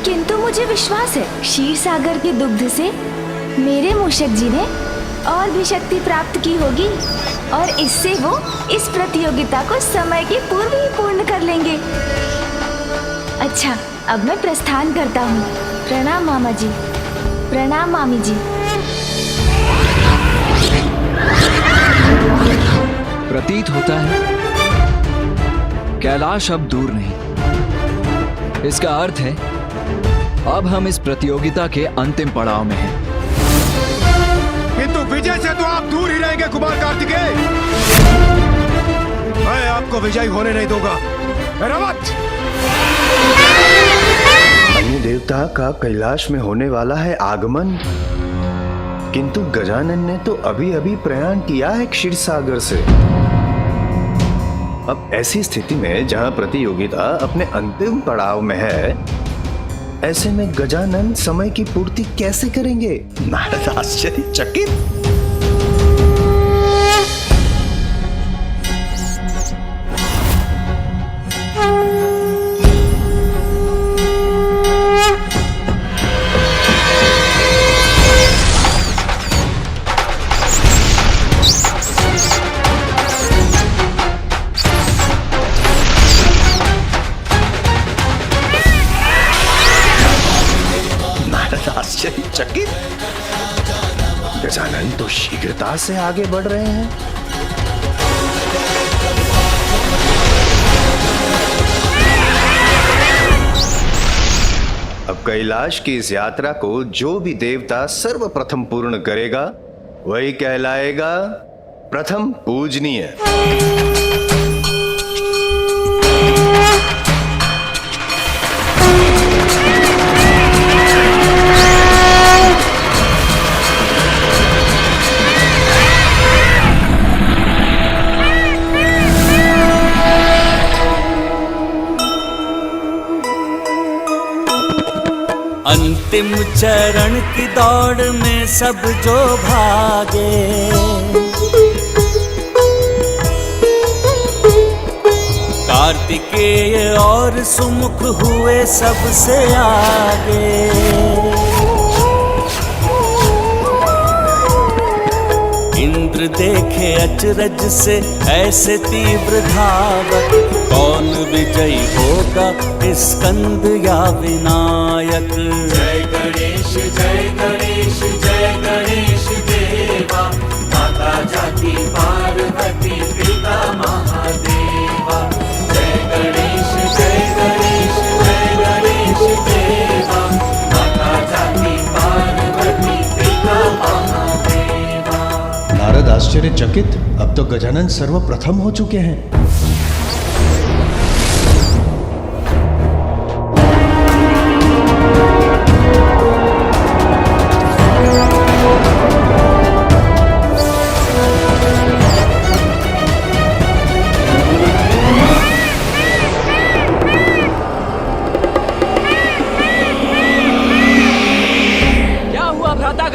किंतु मुझे विश्वास है क्षीर सागर के दुग्ध से मेरे मूषक जी ने और भी शक्ति प्राप्त की होगी और इससे वो इस प्रतियोगिता को समय के पूर्व ही पूर्ण कर लेंगे। अच्छा, अब मैं प्रस्थान करता हूँ। प्रणाम मामा जी। प्रणाम मामी जी। प्रतीत होता है कैलाश अब दूर नहीं। इसका अर्थ है अब हम इस प्रतियोगिता के अंतिम पड़ाव में हैं। किंतु विजय से तो आप दूर ही रहेंगे कुमार कार्तिकेय। मैं आपको विजयी होने नहीं दूंगा। ऐरावत! अन्य देवता का कैलाश में होने वाला है आगमन, किंतु गजानन ने तो अभी अभी प्रयाण किया है क्षीर सागर से। अब ऐसी स्थिति में जहां प्रतियोगिता अपने अंतिम पड़ाव में है, ऐसे में गजानन समय की पूर्ति कैसे करेंगे? नारद आश्चर्यचकित। आश्चर्यचकित। गजानन तो शीघ्रता से आगे बढ़ रहे हैं। अब कैलाश की इस यात्रा को जो भी देवता सर्वप्रथम पूर्ण करेगा वही कहलाएगा प्रथम पूजनीय। अंतिम चरण की दौड़ में सब जो भागे, कार्तिकेय और सुमुख हुए सबसे आगे। इंद्र देखे अचरज से ऐसे तीव्र धावक, कौन विजयी होगा स्कंद या विनायक। जय गणेश जय गणेश जय गणेश देवा, माता जाति पार्वती पिता महादेवा। जय गणेश जय गणेश जय गणेश देवा, माता जाति पार्वती पिता महादेवा। नारद आश्चर्यचकित। अब तो गजानन सर्वप्रथम हो चुके हैं।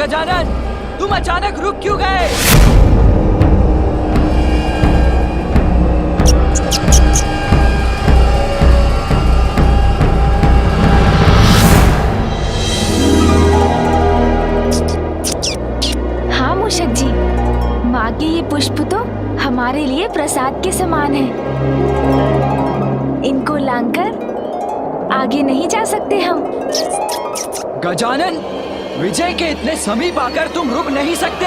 गजानन, तुम अचानक रुक क्यों गए? हाँ मूषक जी, माँ के ये पुष्प तो हमारे लिए प्रसाद के समान है। इनको लांघकर आगे नहीं जा सकते हम। गजानन, विजय के इतने समीप आकर तुम रुक नहीं सकते।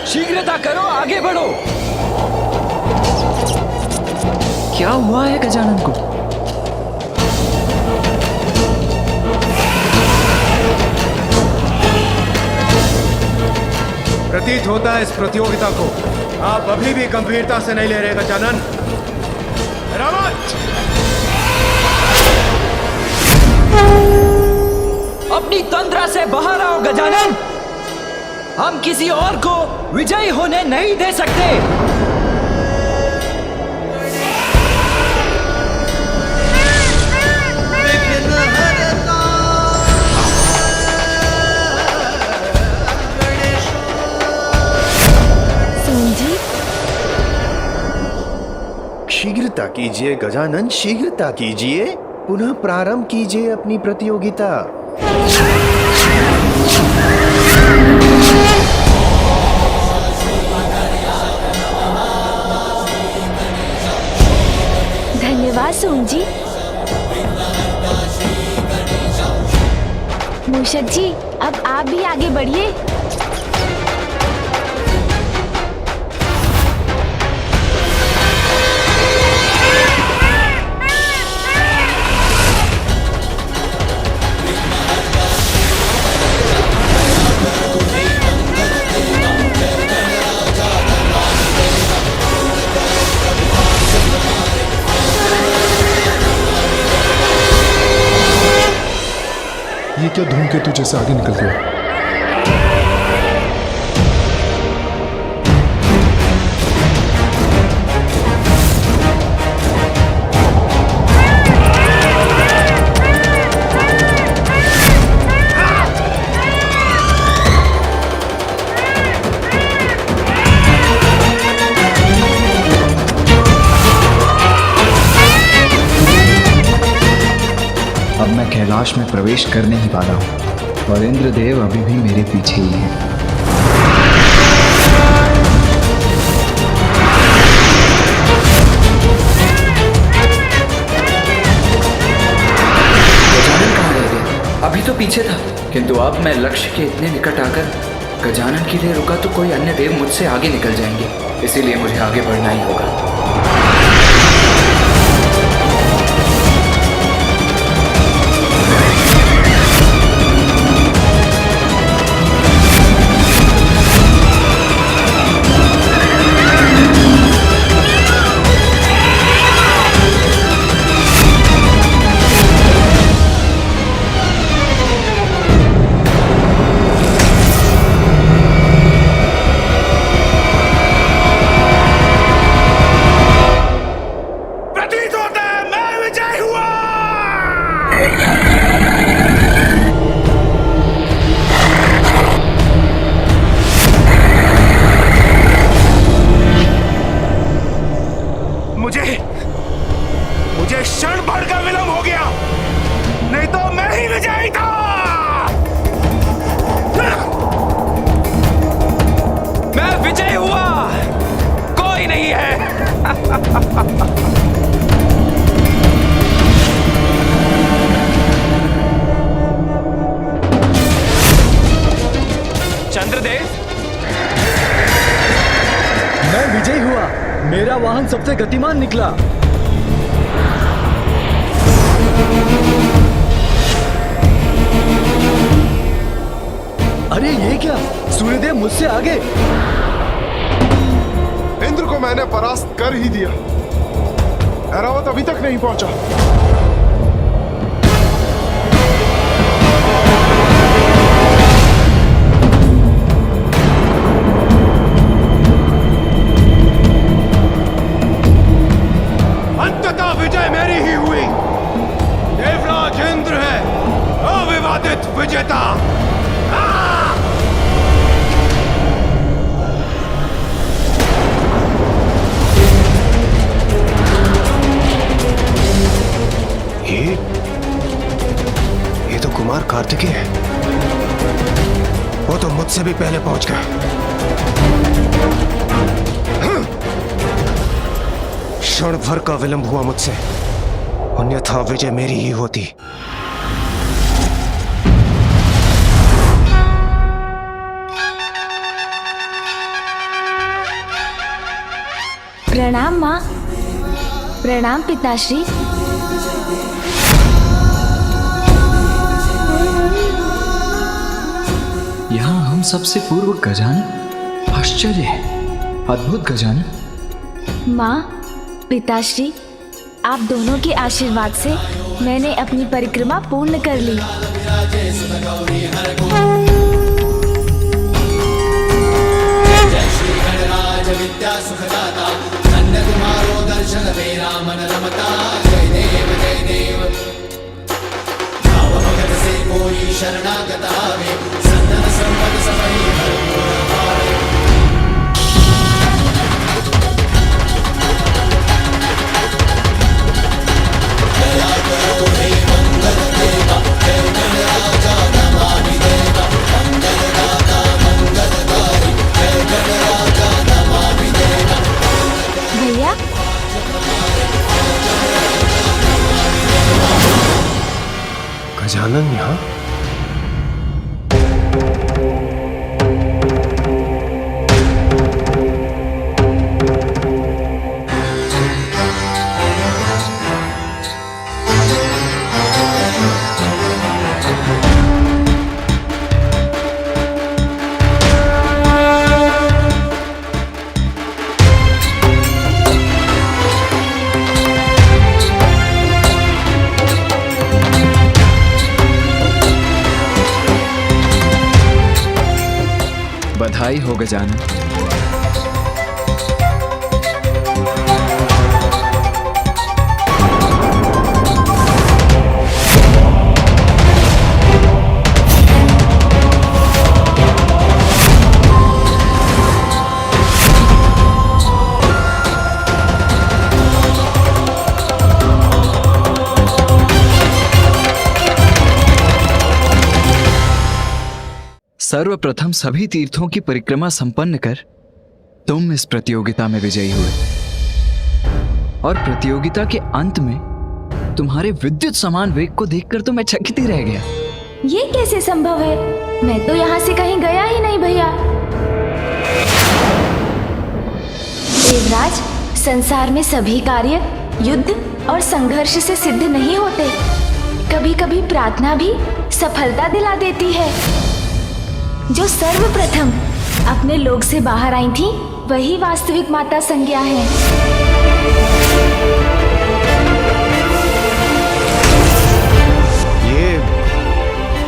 शीघ्रता करो, आगे बढ़ो। क्या हुआ है गजानन को? प्रतीत होता है इस प्रतियोगिता को आप अभी भी गंभीरता से नहीं ले रहे गजानन। रावत! अपनी तंद्रा से बाहर आओ गजानन। हम किसी और को विजयी होने नहीं दे सकते। शीघ्रता कीजिए गजानन, शीघ्रता कीजिए। पुनः प्रारंभ कीजिए अपनी प्रतियोगिता। धन्यवाद सोम जी। मूषक जी, अब आप भी आगे बढ़िए। ये क्या धूमकेतु जैसे आगे निकल गया? अब मैं कैलाश में प्रवेश कर नहीं पा रहा हूँ और इंद्रदेव अभी भी मेरे पीछे ही है। गजानन कहाँ रह गया? अभी तो पीछे था, किंतु अब मैं लक्ष्य के इतने निकट आकर गजानन के लिए रुका तो कोई अन्य देव मुझसे आगे निकल जाएंगे, इसीलिए मुझे आगे बढ़ना ही होगा। मुझे क्षण भर का विलंब हो गया, नहीं तो मैं ही विजयी था। मैं विजयी हुआ, कोई नहीं है। चंद्रदेव, मैं विजयी हुआ। मेरा वाहन सबसे गतिमान निकला। अरे ये क्या, सूर्यदेव मुझसे आगे। इंद्र को मैंने परास्त कर ही दिया। ऐरावत अभी तक नहीं पहुंचा। अंततः विजय मेरी ही हुई। देवराज इंद्र है अविवादित विजेता। ये तो कुमार कार्तिकेय है। वो तो मुझसे भी पहले पहुंच गए। क्षण भर का विलंब हुआ मुझसे, अन्यथा विजय मेरी ही होती। प्रणाम माँ। प्रणाम पिताश्री। यहाँ हम सबसे पूर्व गजानन। आश्चर्य है, अद्भुत गजानन। माँ, पिताश्री, आप दोनों के आशीर्वाद से मैंने अपनी परिक्रमा पूर्ण कर ली। विद्या सुखदाता धन्य तुम्हारो दर्शन मेरा मन रमता। जय देव भाव भगत से कोई शरणागत आवे संतन संपद सफली भरपूर पावे। दया करो हे मंगल देवा जय गणराजा नमामि देवा। मंगल दाता मंगलकारी जय गणराजा नमामि देवा। भैया, गजानन यहाँ? बधाई हो गजानन। सर्वप्रथम सभी तीर्थों की परिक्रमा संपन्न कर तुम इस प्रतियोगिता में विजयी हुए और प्रतियोगिता के अंत में तुम्हारे विद्युत समान वेग को देखकर तो मैं चकित ही रह गया। ये कैसे संभव है? मैं तो यहाँ से कहीं गया ही नहीं भैया। देवराज, संसार में सभी कार्य युद्ध और संघर्ष से सिद्ध नहीं होते। कभी कभी प्रार्थना भी सफलता दिला देती है। जो सर्वप्रथम अपने लोक से बाहर आई थी वही वास्तविक माता संज्ञा है।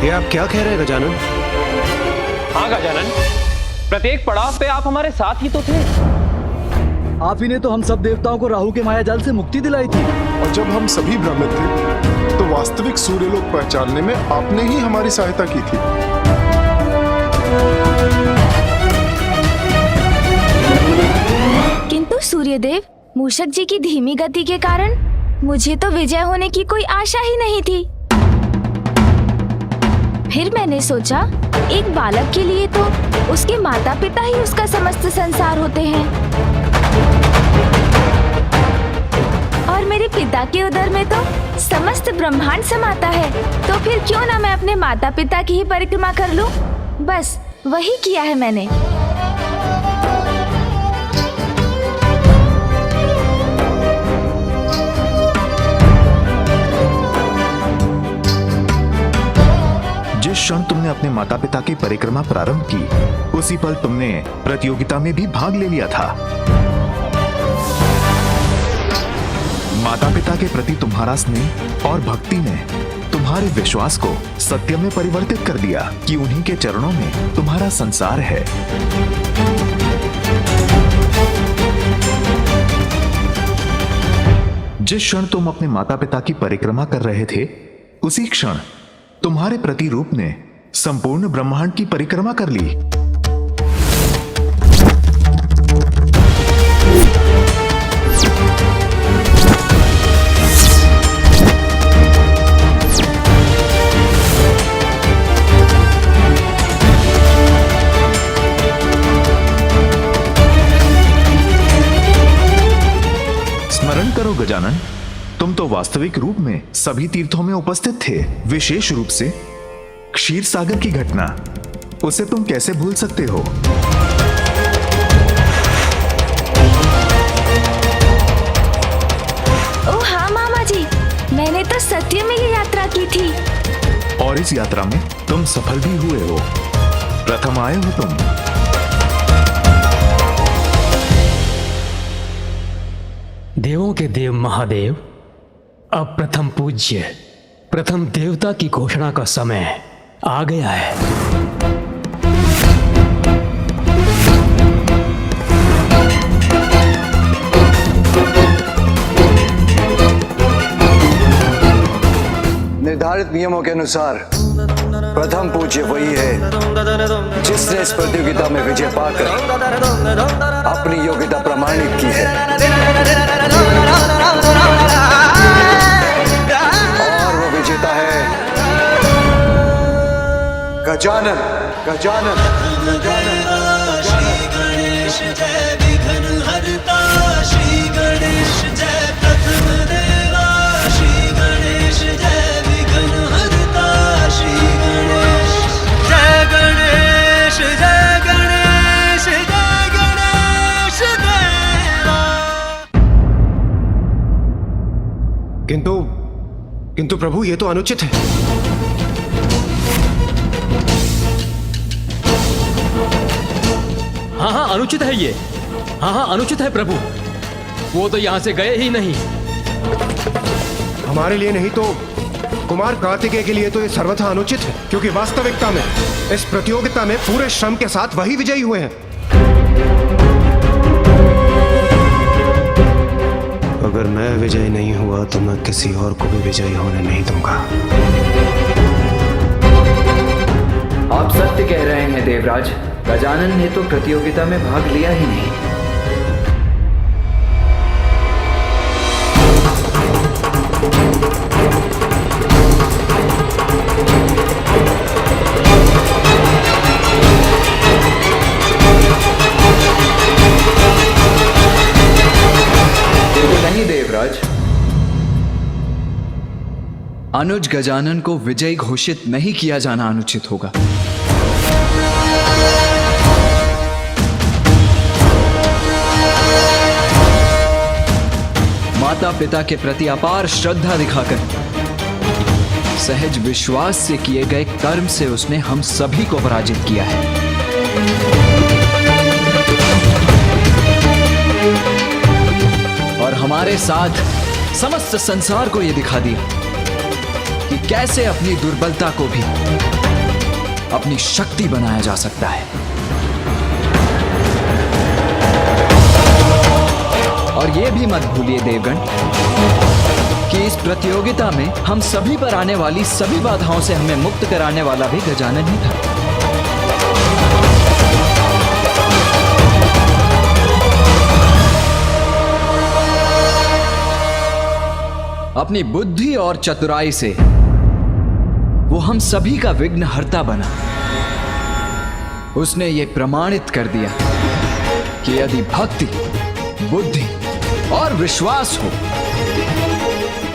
ये आप क्या कह रहे हैं गजानन? हाँ गजानन, प्रत्येक पड़ाव पे आप हमारे साथ ही तो थे। आप ही ने तो हम सब देवताओं को राहु के माया जाल से मुक्ति दिलाई थी। और जब हम सभी भ्रमित थे तो वास्तविक सूर्यलोक पहचानने में आपने ही हमारी सहायता की थी। किंतु सूर्यदेव, मूषक जी की धीमी गति के कारण मुझे तो विजय होने की कोई आशा ही नहीं थी। फिर मैंने सोचा, एक बालक के लिए तो उसके माता पिता ही उसका समस्त संसार होते हैं और मेरे पिता के उदर में तो समस्त ब्रह्मांड समाता है। तो फिर क्यों ना मैं अपने माता पिता की ही परिक्रमा कर लूं? बस वही किया है मैंने। जिस क्षण तुमने अपने माता पिता की परिक्रमा प्रारंभ की उसी पल तुमने प्रतियोगिता में भी भाग ले लिया था। माता पिता के प्रति तुम्हारा स्नेह और भक्ति ने तुम्हारे विश्वास को सत्य में परिवर्तित कर दिया कि उन्हीं के चरणों में तुम्हारा संसार है। जिस क्षण तुम अपने माता पिता की परिक्रमा कर रहे थे उसी क्षण तुम्हारे प्रतिरूप ने संपूर्ण ब्रह्मांड की परिक्रमा कर ली। स्मरण करो गजानन, तुम तो वास्तविक रूप में सभी तीर्थों में उपस्थित थे। विशेष रूप से क्षीर सागर की घटना, उसे तुम कैसे भूल सकते हो? तो सत्य में ये यात्रा की थी। और इस यात्रा में तुम सफल भी हुए हो। प्रथम आए हो तुम। देवों के देव महादेव, अब प्रथम पूज्य, प्रथम देवता की घोषणा का समय आ गया है। निर्धारित नियमों के अनुसार प्रथम पूज्य वही है जिसने इस प्रतियोगिता में विजय पाकर अपनी योग्यता प्रमाणित की है। और वो विजेता है गजानन। गजानन गणेश जय विघ्न हरता, श्री गणेश जय प्रथम देवा, श्री गणेश जय विघ्न हरता, श्री गणेश जय गणेश जय गणेश जय गणेश देवा। किंतु प्रभु ये तो अनुचित है। हाँ हाँ अनुचित है ये। हाँ हाँ अनुचित है प्रभु। वो तो यहाँ से गए ही नहीं। हमारे लिए नहीं तो कुमार कार्तिकेय के लिए तो ये सर्वथा अनुचित है, क्योंकि वास्तविकता में इस प्रतियोगिता में पूरे श्रम के साथ वही विजयी हुए हैं। अगर मैं विजयी नहीं हुआ तो मैं किसी और को भी विजयी होने नहीं दूंगा। आप सत्य कह रहे हैं देवराज। गजानन ने तो प्रतियोगिता में भाग लिया ही नहीं। नहीं देवराज, अनुज गजानन को विजयी घोषित नहीं किया जाना अनुचित होगा। माता पिता के प्रति अपार श्रद्धा दिखाकर सहज विश्वास से किए गए कर्म से उसने हम सभी को पराजित किया है। और हमारे साथ समस्त संसार को यह दिखा दिया कि कैसे अपनी दुर्बलता को भी अपनी शक्ति बनाया जा सकता है। और यह भी मत भूलिए देवगण कि इस प्रतियोगिता में हम सभी पर आने वाली सभी बाधाओं से हमें मुक्त कराने वाला भी गजानन ही था। अपनी बुद्धि और चतुराई से वो हम सभी का विघ्नहर्ता बना। उसने ये प्रमाणित कर दिया कि यदि भक्ति, बुद्धि और विश्वास हो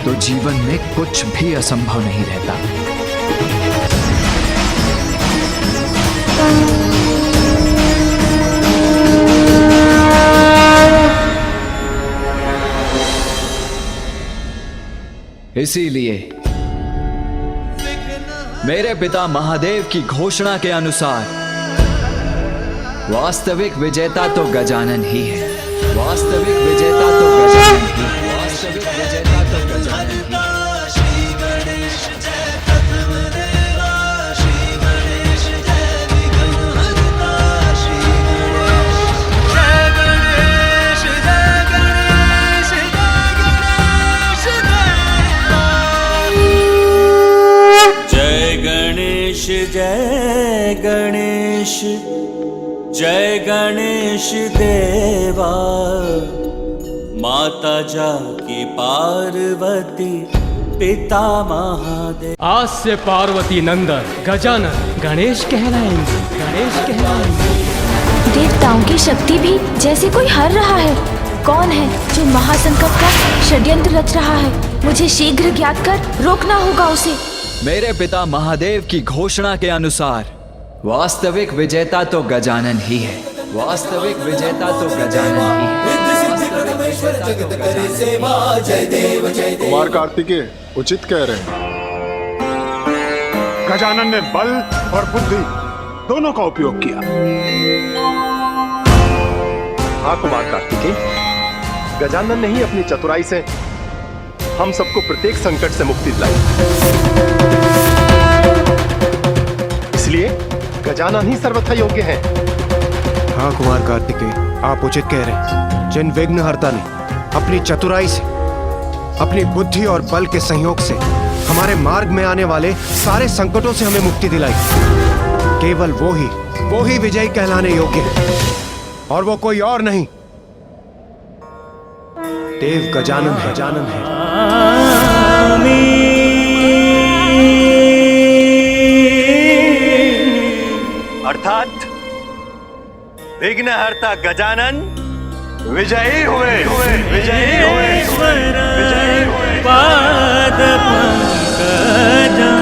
तो जीवन में कुछ भी असंभव नहीं रहता। इसीलिए मेरे पिता महादेव की घोषणा के अनुसार वास्तविक विजेता तो गजानन ही है। वास्तविक विजेता तो गजानन ही है। वास्तविक विजेता तो गजानन ही है। श्री गणेश जय प्रथम देवा, श्री गणेश जय विघ्न हरता, श्री गणेश जय गणेश जय गणेश जय गणेश जय गणेश देवा। माता जाकी पार्वती, पिता महादेव। आज से पार्वती नंदन गजानन गणेश कहलाएंगे। गणेश कहलाएंगे। देवताओं की शक्ति भी जैसे कोई हर रहा है। कौन है जो महासंकट का षड्यंत्र रच रहा है? मुझे शीघ्र ज्ञात कर रोकना होगा उसे। मेरे पिता महादेव की घोषणा के अनुसार वास्तविक विजेता तो गजानन ही है। वास्तविक विजेता तो गजानन ही है। प्रथमेश्वर जगत करे सेवा, जय देव जय देव। कुमार कार्तिकेय उचित कह रहे हैं। गजानन ने बल और बुद्धि दोनों का उपयोग किया। हाँ कुमार कार्तिकेय, गजानन ने ही अपनी चतुराई से हम सबको प्रत्येक संकट से मुक्ति दिलाई। इसलिए गजानन ही सर्वथा योग्य हैं। हाँ कुमार कार्तिकेय, आप उचित कह रहे हैं। जिन विघ्नहर्ता ने अपनी चतुराई से, अपनी बुद्धि और बल के संयोग से हमारे मार्ग में आने वाले सारे संकटों से हमें मुक्ति दिलाई, केवल वो ही विजयी कहलाने योग्य है, और वो कोई और नहीं, देव गजानन है। अर्थात विघ्नहर्ता गजानन विजयी हुए। पाद पंकजं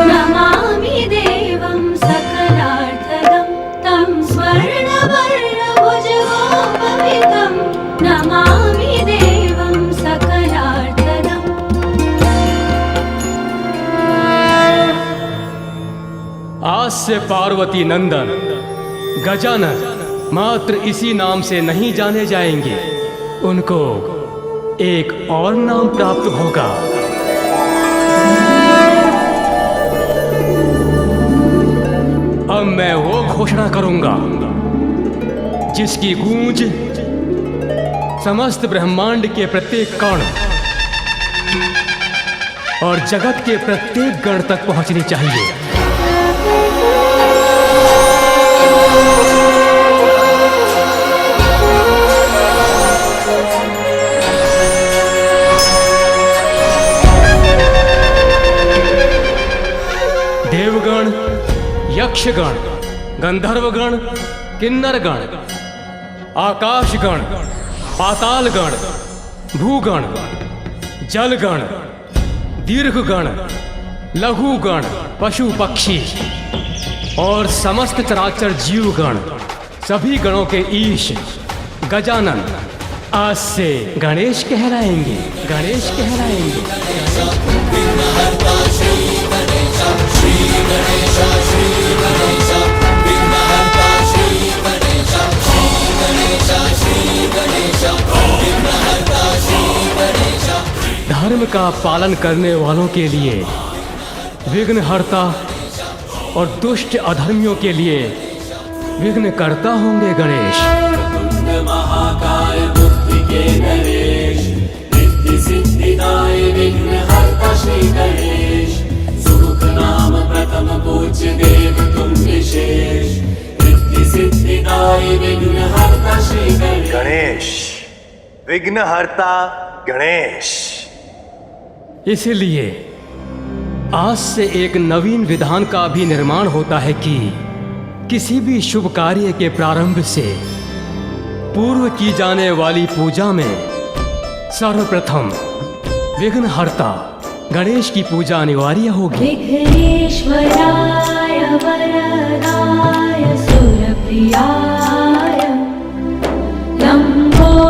नमामि देवं सकलार्थदं तं स्वर्णवर्णभुजगोपवितं नमामि देवं सकलार्थदम्। आज से पार्वती नंदन गजानन मात्र इसी नाम से नहीं जाने जाएंगे, उनको एक और नाम प्राप्त होगा। अब मैं वो घोषणा करूंगा जिसकी गूंज समस्त ब्रह्मांड के प्रत्येक कण और जगत के प्रत्येक गण तक पहुंचनी चाहिए। देवगण, यक्षगण, गंधर्वगण, किन्नरगण, आकाशगण, पातालगण, भूगण, जलगण, दीर्घगण, लघुगण, पशु पक्षी और समस्त चराचर जीवगण, सभी गणों के ईश गजानन आज से गणेश कहलाएंगे। धर्म का पालन करने वालों के लिए विघ्नहर्ता और दुष्ट अधर्मियों के लिए विघ्नकर्ता होंगे गणेश। महाकाय बुद्धि के नरेश, रिद्धि सिद्धिदाय विघ्नहर्ता श्री गणेश। सुमुख नाम प्रथम पूज्य देव तुम विशेष, रिद्धि सिद्धिदाय विघ्नहर्ता श्री गणेश। विघ्नहर्ता गणेश। इसलिए आज से एक नवीन विधान का भी निर्माण होता है कि किसी भी शुभ कार्य के प्रारंभ से पूर्व की जाने वाली पूजा में सर्वप्रथम विघ्नहर्ता गणेश की पूजा अनिवार्य होगी। विघ्नेश्वराय वरदाय सुरप्रियाय लंबोदराय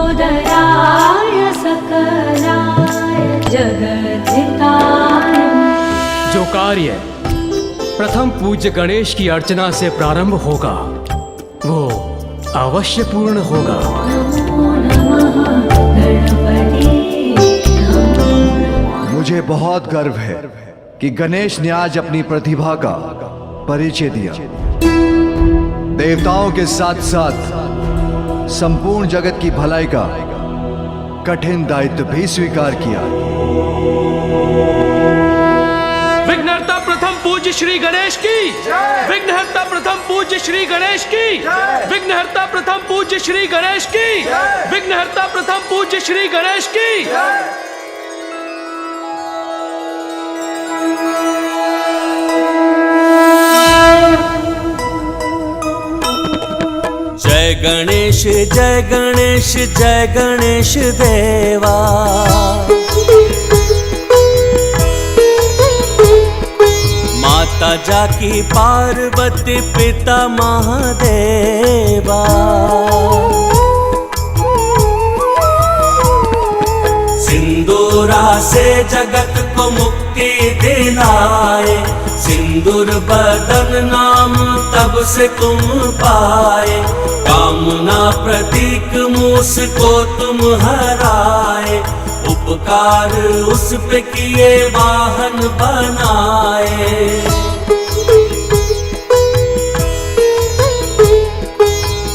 सकलाय जगद्धिताय। जो कार्य प्रथम पूज्य गणेश की अर्चना से प्रारंभ होगा वो अवश्य पूर्ण होगा। मुझे बहुत गर्व है कि गणेश ने आज अपनी प्रतिभा का परिचय दिया, देवताओं के साथ साथ संपूर्ण जगत की भलाई का कठिन दायित्व भी स्वीकार किया। विघ्नहर्ता प्रथम पूज्य श्री गणेश की, विघ्नहर्ता प्रथम पूज्य श्री गणेश की, विघ्नहर्ता प्रथम पूज्य श्री गणेश की, विघ्नहर्ता प्रथम पूज्य श्री गणेश की। जय गणेश जय गणेश जय गणेश देवा। माता जाकी पार्वती पिता महादेवा। सिंदूरा से जगत को मुक्ति दिलाए, सिंदूर बदन नाम तब से तुम पाए, कामना प्रतीक मूस को तुम हराए, उपकार उस पे किए वाहन बनाए।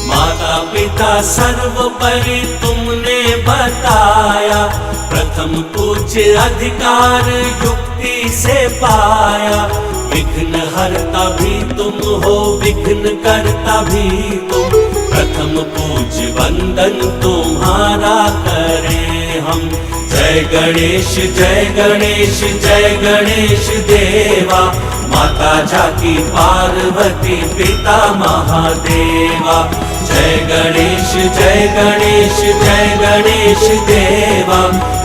माता पिता सर्वोपरि तुमने बताया, प्रथम पूज्य अधिकार युक्ति से पाया, विघ्न हरता भी तुम हो विघ्न करता भी तुम, प्रथम पूज्य वंदन तुम्हारा करें हम। जय गणेश जय गणेश जय गणेश देवा, माता जाकी पार्वती पिता महादेवा। जय गणेश जय गणेश जय गणेश देवा,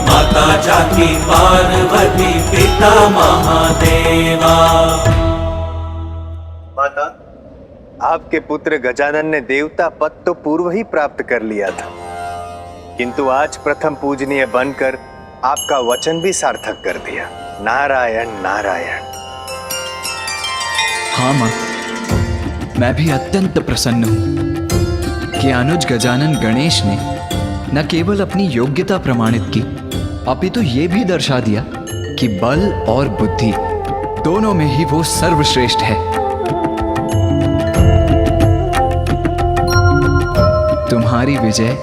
माता जाकी पार्वती पिता महादेवा। माता, आपके पुत्र गजानन ने देवता पद तो पूर्व ही प्राप्त कर लिया था, किंतु आज प्रथम पूजनीय बनकर आपका वचन भी सार्थक कर दिया। नारायण नारायण। हाँ माँ, मैं भी अत्यंत प्रसन्न हूं कि अनुज गजानन गणेश ने न केवल अपनी योग्यता प्रमाणित की, अपितु ये भी दर्शा दिया कि बल और बुद्धि दोनों में ही वो सर्वश्रेष्ठ है। तुम्हारी विजय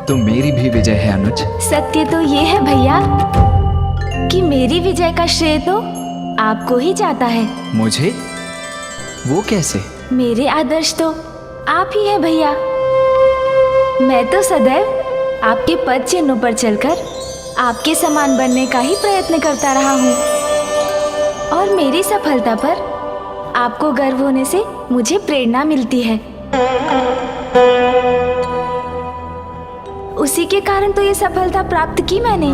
तो मेरी भी विजय है अनुज। सत्य तो ये है भैया कि मेरी विजय का श्रेय तो आपको ही जाता है। मुझे? वो कैसे? मेरे आदर्श तो आप ही है भैया। मैं तो सदैव आपके पद चिन्हों पर चलकर आपके समान बनने का ही प्रयत्न करता रहा हूँ, और मेरी सफलता पर आपको गर्व होने से मुझे प्रेरणा मिलती है। उसी के कारण तो ये सफलता प्राप्त की मैंने।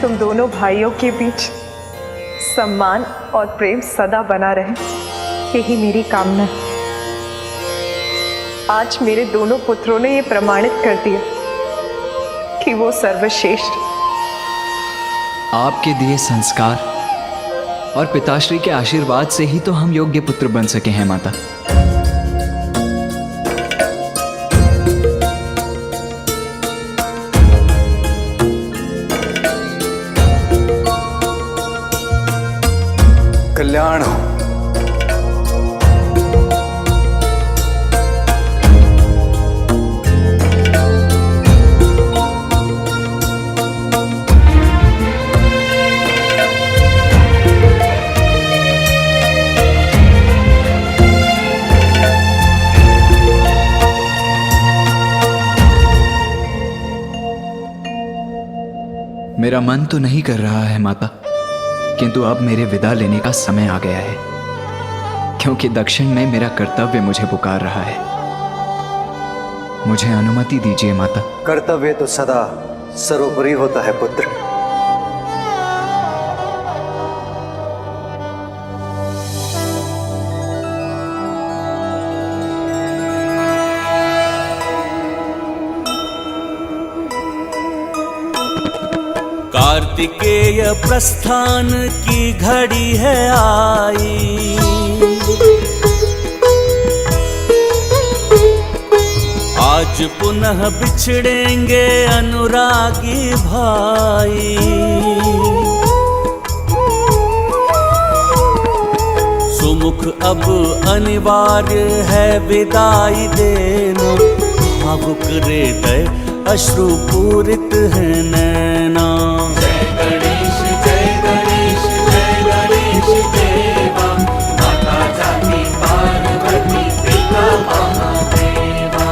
तुम दोनों भाइयों के बीच सम्मान और प्रेम सदा बना रहे, यही मेरी कामना है। आज मेरे दोनों पुत्रों ने ये प्रमाणित कर दिया कि वो सर्वश्रेष्ठ। आपके दिए संस्कार और पिताश्री के आशीर्वाद से ही तो हम योग्य पुत्र बन सके हैं माता। कल्याण हो। मेरा मन तो नहीं कर रहा है माता, किंतु अब मेरे विदा लेने का समय आ गया है, क्योंकि दक्षिण में मेरा कर्तव्य मुझे पुकार रहा है। मुझे अनुमति दीजिए माता। कर्तव्य तो सदा सर्वोपरि होता है पुत्र। कार्तिकेय प्रस्थान की घड़ी है आई, आज पुनः बिछड़ेंगे अनुरागी भाई। सुमुख अब अनिवार्य है विदाई देना, भावुक हृदय अश्रुपूरित है नैना। जय गणेश जय गणेश देवा, माता जाकी पार्वती पिता महादेवा।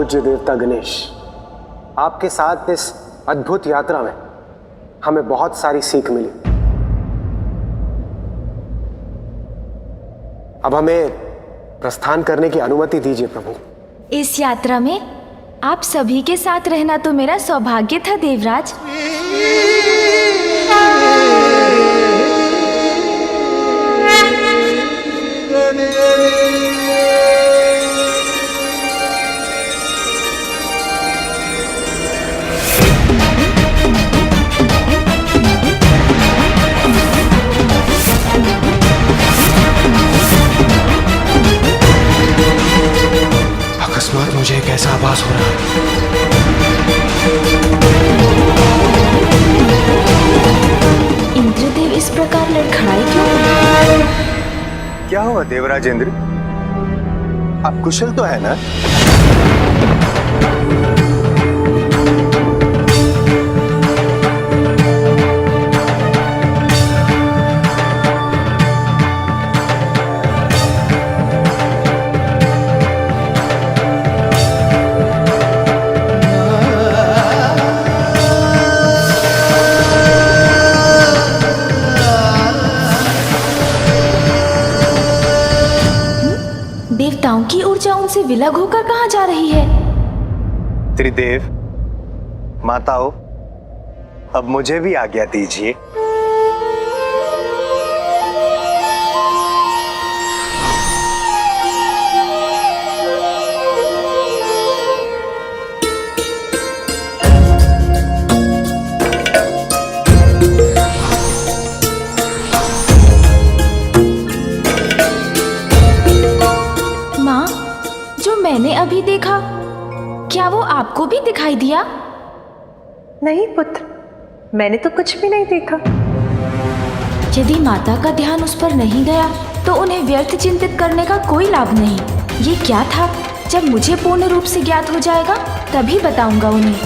पूज्य देवता गणेश, आपके साथ इस अद्भुत यात्रा में हमें बहुत सारी सीख मिली। अब हमें प्रस्थान करने की अनुमति दीजिए प्रभु। इस यात्रा में आप सभी के साथ रहना तो मेरा सौभाग्य था देवराज। अकस्मात मुझे एक ऐसा आभास हो रहा है। इंद्रदेव इस प्रकार लड़खड़ाए क्यों? क्या हुआ देवराज इंद्र? आप कुशल तो है ना? देवताओं की ऊर्जा उनसे विलग होकर कहाँ जा रही है? त्रिदेव, माताओं, अब मुझे भी आज्ञा दीजिए। मैंने अभी देखा, क्या वो आपको भी दिखाई दिया? नहीं पुत्र, मैंने तो कुछ भी नहीं देखा। यदि माता का ध्यान उस पर नहीं गया तो उन्हें व्यर्थ चिंतित करने का कोई लाभ नहीं। ये क्या था? जब मुझे पूर्ण रूप से ज्ञात हो जाएगा तभी बताऊंगा उन्हें।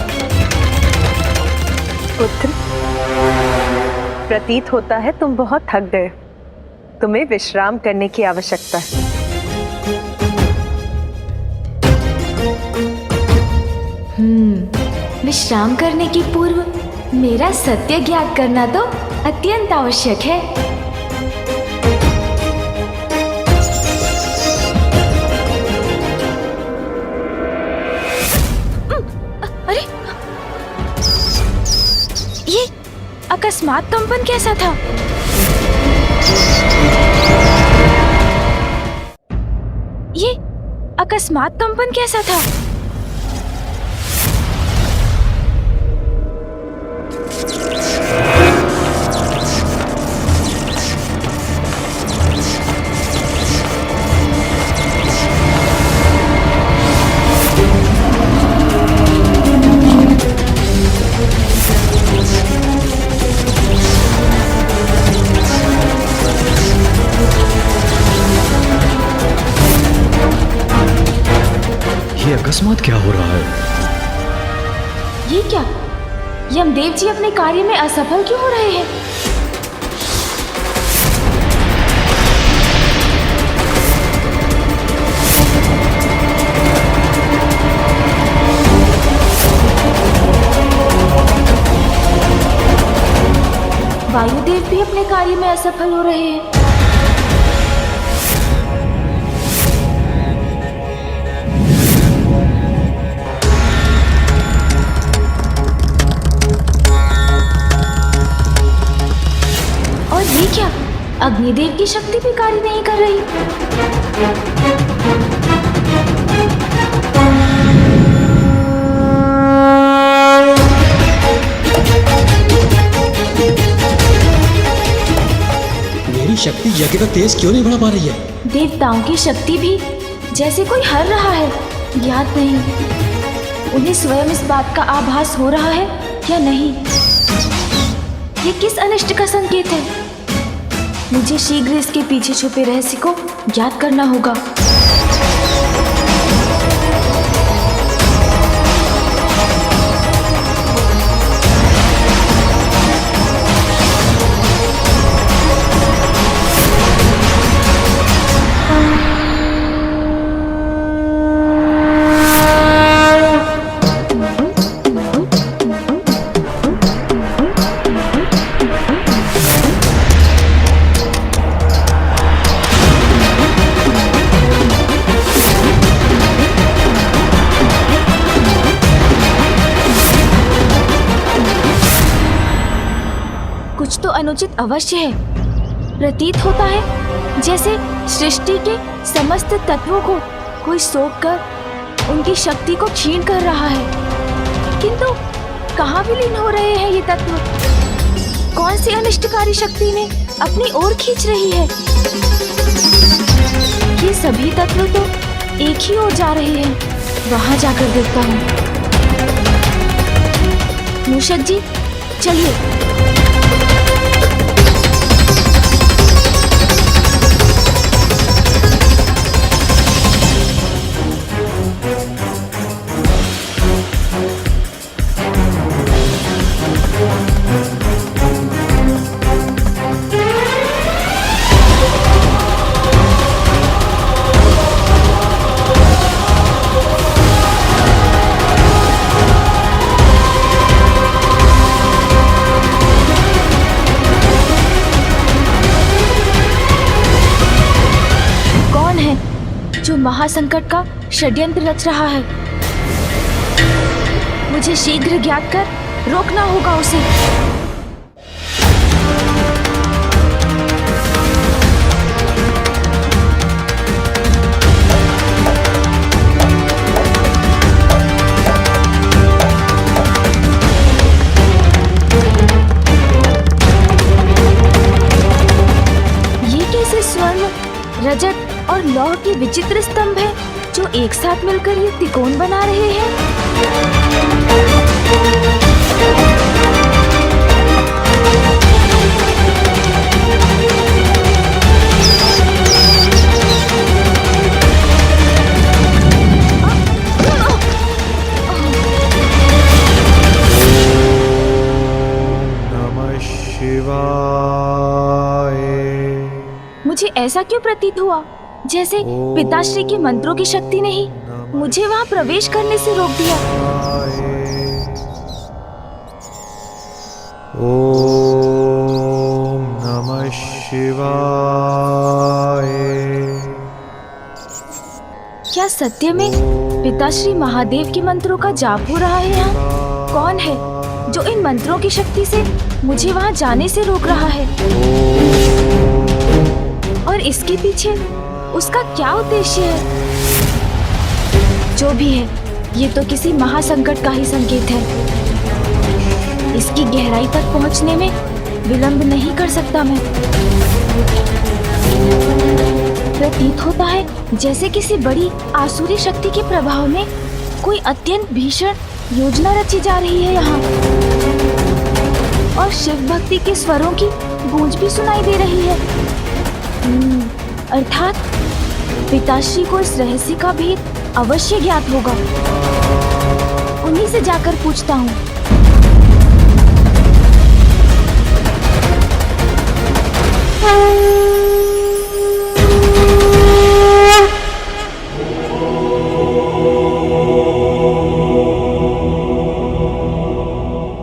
पुत्र, प्रतीत होता है तुम बहुत थक गए। तुम्हें विश्राम करने की आवश्यकता है। विश्राम करने की पूर्व मेरा सत्य ज्ञात करना तो अत्यंत आवश्यक है। अरे, ये अकस्मात कंपन कैसा था? ये अकस्मात कंपन कैसा था? अकस्मात क्या हो रहा है? ये क्या? यमदेव जी अपने कार्य में असफल क्यों हो रहे हैं? वायुदेव भी अपने कार्य में असफल हो रहे हैं। और ये क्या? अग्निदेव की शक्ति भी कार्य नहीं कर रही। मेरी शक्ति यज्ञ का तेज क्यों नहीं बढ़ा पा रही है? देवताओं की शक्ति भी जैसे कोई हर रहा है। याद नहीं उन्हें स्वयं इस बात का आभास हो रहा है या नहीं। ये किस अनिष्ट का संकेत है? मुझे शीघ्र इसके पीछे छुपे रहस्य को ज्ञात करना होगा। कुछ तो अनुचित अवश्य है। प्रतीत होता है जैसे सृष्टि के समस्त तत्वों को कोई सोख कर उनकी शक्ति को क्षीण कर रहा है। किंतु कहाँ विलीन हो रहे हैं ये तत्व? कौन सी अनिष्टकारी शक्ति ने अपनी ओर खींच रही है? ये सभी तत्व तो एक ही ओर जा रहे हैं। वहां जाकर देखता हूँ। मूषक जी, चलिए। महासंकट का षड्यंत्र रच रहा है। मुझे शीघ्र ज्ञात कर रोकना होगा उसे। ये कैसे स्वर्ण, रजत और लौह के विचित्र स्तंभ है जो एक साथ मिलकर ये त्रिकोण बना रहे हैं। नमः शिवाय। मुझे ऐसा क्यों प्रतीत हुआ जैसे पिताश्री के मंत्रों की शक्ति ने ही मुझे वहां प्रवेश करने से रोक दिया। ओम नमः शिवाय। क्या सत्य में पिताश्री महादेव के मंत्रों का जाप हो रहा है यहाँ? कौन है जो इन मंत्रों की शक्ति से मुझे वहां जाने से रोक रहा है? और इसके पीछे उसका क्या उद्देश्य है? जो भी है, ये तो किसी महासंकट का ही संकेत है। इसकी गहराई तक पहुंचने में विलंब नहीं कर सकता मैं। प्रतीत होता है जैसे किसी बड़ी आसुरी शक्ति के प्रभाव में कोई अत्यंत भीषण योजना रची जा रही है यहाँ। और शिव भक्ति के स्वरों की गूंज भी सुनाई दे रही है। अर्थात पिताश्री को इस रहस्य का भेद अवश्य ज्ञात होगा। उन्हीं से जाकर पूछता हूँ।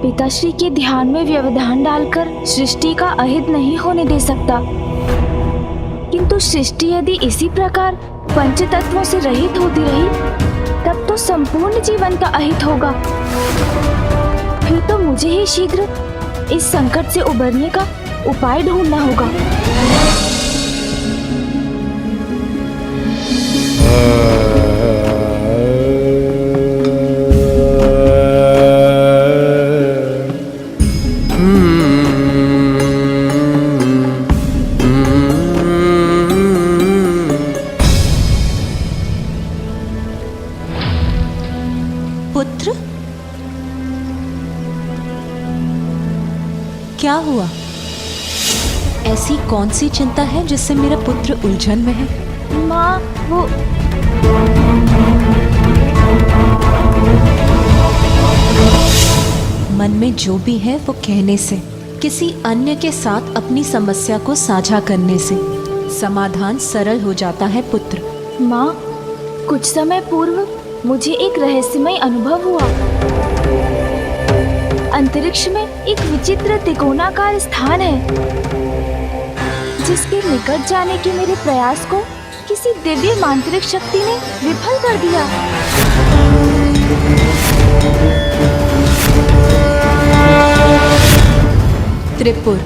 पिताश्री के ध्यान में व्यवधान डालकर सृष्टि का अहित नहीं होने दे सकता। किंतु सृष्टि यदि इसी प्रकार पंच तत्वों से रहित होती रही, तब तो संपूर्ण जीवन का अहित होगा। फिर तो मुझे ही शीघ्र इस संकट से उबरने का उपाय ढूंढना होगा। पुत्र, क्या हुआ? ऐसी कौन सी चिंता है जिससे मेरा पुत्र उलझन में है? माँ, वो मन में जो भी है वो कहने से, किसी अन्य के साथ अपनी समस्या को साझा करने से समाधान सरल हो जाता है पुत्र। माँ, कुछ समय पूर्व मुझे एक रहस्यमय अनुभव हुआ। अंतरिक्ष में एक विचित्र त्रिकोणाकार स्थान है, जिसके निकट जाने के मेरे प्रयास को किसी दिव्य मांत्रिक शक्ति ने विफल कर दिया। त्रिपुर,